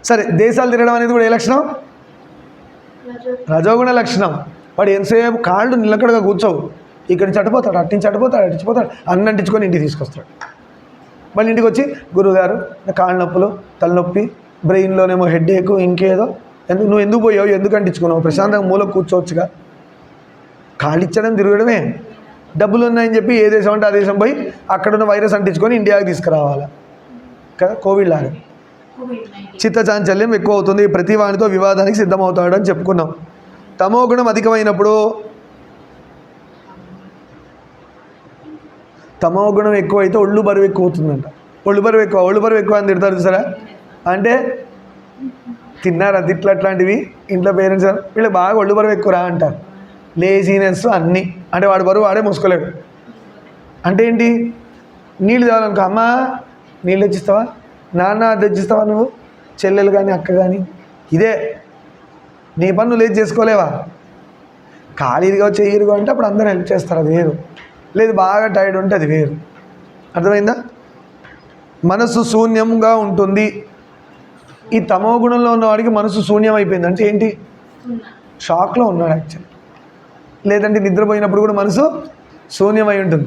సరే, దేశాలు తిరగడం అనేది కూడా ఏ లక్షణం? రజోగుణ లక్షణం. వాడు ఎంతసేపు కాళ్ళు నిలకడగా కూర్చోవు, ఇక్కడ నుంచి అటుపోతాడు, అట్టించి అటుపోతాడు, అట్టించిపోతాడు, అన్నంటించుకొని ఇంటికి తీసుకొస్తాడు. మళ్ళీ ఇంటికి వచ్చి గురువుగారు కాళ్ళ నొప్పులు, తలనొప్పి, బ్రెయిన్లోనేమో హెడ్ఏక్, ఇంకేదో, నువ్వు ఎందుకు పోయావు, ఎందుకు అంటించుకున్నావు, ప్రశాంతంగా మూలకు కూర్చోవచ్చుగా. కాళ్ళు ఇచ్చడం తిరగడమే. డబ్బులు ఉన్నాయని చెప్పి ఏ దేశం అంటే ఆ దేశం పోయి అక్కడున్న వైరస్ అంటించుకొని ఇండియాకి తీసుకురావాలి కదా, కోవిడ్ లాగా. చిత్తచాంచల్యం ఎక్కువ అవుతుంది, ప్రతి వానితో వివాదానికి సిద్ధమవుతాడు అని చెప్పుకున్నాం. తమో గుణం అధికమైనప్పుడు, తమో గుణం ఎక్కువైతే ఒళ్ళు బరువు ఎక్కువ అవుతుందంట. ఒళ్ళు బరువు ఎక్కువ అని తిడతారు చూసారా. అంటే తిన్నారా తిట్లు అట్లాంటివి ఇంట్లో పేరెంట్స్ వీళ్ళు బాగా ఒళ్ళు బరువు ఎక్కువరా అంటారు. లేజీనెస్ అన్నీ, అంటే వాడు బరువు వాడే మోసుకోలేడు. అంటే ఏంటి, నీళ్ళు తేవాలనుకో, అమ్మ నీళ్ళు తెచ్చిస్తావా, నాన్న తెచ్చిస్తావా, నువ్వు చెల్లెలు కానీ అక్క కానీ, ఇదే నీ పని నువ్వు లేచి చేసుకోలేవా. ఖాళీగా చెయ్యరుగా అంటే అప్పుడు అందరూ హెల్ప్ చేస్తారు, అది వేరు. లేదు బాగా టైర్డ్ ఉంటే అది వేరు. అర్థమైందా? మనసు శూన్యంగా ఉంటుంది. ఈ తమో గుణంలో ఉన్నవాడికి మనసు శూన్యం అయిపోయింది అంటే ఏంటి, షాక్లో ఉన్నాడు యాక్చువల్లీ. లేదంటే నిద్రపోయినప్పుడు కూడా మనసు శూన్యమై ఉంటుంది.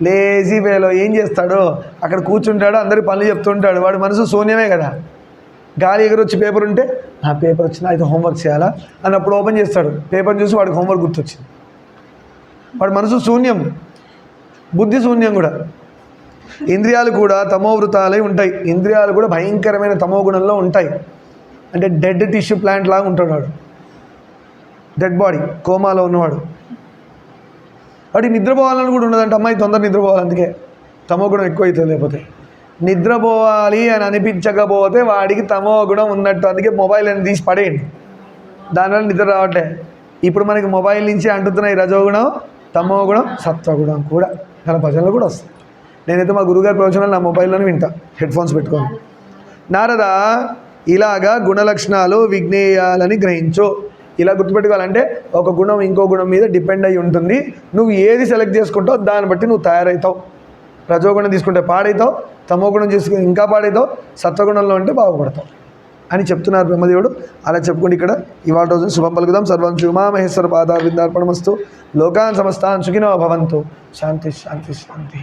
లేజీ వేలో ఏం చేస్తాడో అక్కడ కూర్చుంటాడో, అందరి పనులు చెప్తుంటాడు, వాడు మనసు శూన్యమే కదా. గాలి ఎగురొచ్చి పేపర్ ఉంటే ఆ పేపర్ వచ్చినా అయితే హోంవర్క్ చేయాలా అన్నప్పుడు ఓపెన్ చేస్తాడు, పేపర్ చూసి వాడికి హోంవర్క్ గుర్తొచ్చింది. వాడు మనసు శూన్యం, బుద్ధి శూన్యం కూడా. ఇంద్రియాలు కూడా తమోవృతాలై ఉంటాయి. ఇంద్రియాలు కూడా భయంకరమైన తమో గుణంలో ఉంటాయి. అంటే డెడ్ టిష్యూ ప్లాంట్ లాగా ఉంటాడు వాడు, డెడ్ బాడీ, కోమాలో ఉన్నవాడు. వాడికి నిద్రపోవాలని కూడా ఉండదంటే, అమ్మాయి తొందర నిద్రపోవాలి, అందుకే తమో గుణం ఎక్కువ అవుతుంది. లేకపోతే నిద్రపోవాలి అని అనిపించకపోతే వాడికి తమో గుణం ఉన్నట్టు. అందుకే మొబైల్ అని తీసి పడేయండి, దానివల్ల నిద్ర రావట్లే. ఇప్పుడు మనకి మొబైల్ నుంచి అంటుతున్నాయి రజోగుణం, తమో గుణం, సత్వగుణం కూడా మన భజనలు కూడా వస్తాయి. నేనైతే మా గురుగారి ప్రవచనాలు నా మొబైల్లోనే వింటా, హెడ్ ఫోన్స్ పెట్టుకొని. నారద, ఇలాగా గుణలక్షణాలు విజ్ఞేయాలని గ్రహించు. ఇలా గుర్తుపెట్టుకోవాలంటే ఒక గుణం ఇంకో గుణం మీద డిపెండ్ అయి ఉంటుంది. నువ్వు ఏది సెలెక్ట్ చేసుకుంటావు దాన్ని బట్టి నువ్వు తయారవుతావు. రజోగుణం తీసుకుంటే పాడవుతావు, తమో గుణం తీసుకుంటే ఇంకా పాడవుతావు, సత్వగుణంలో ఉంటే బాగుపడతావు అని చెప్తున్నారు బ్రహ్మదేవుడు. అలా చెప్పుకుంటే ఇక్కడ ఇవాళ రోజున శుభం పలుకుదాం. సర్వం శ్రీ ఉమామహేశ్వర పాదారవిందార్పణమస్తు. లోకాన్ సమస్తాన్ సుఖినో భవంతు. శాంతి శాంతి శాంతి.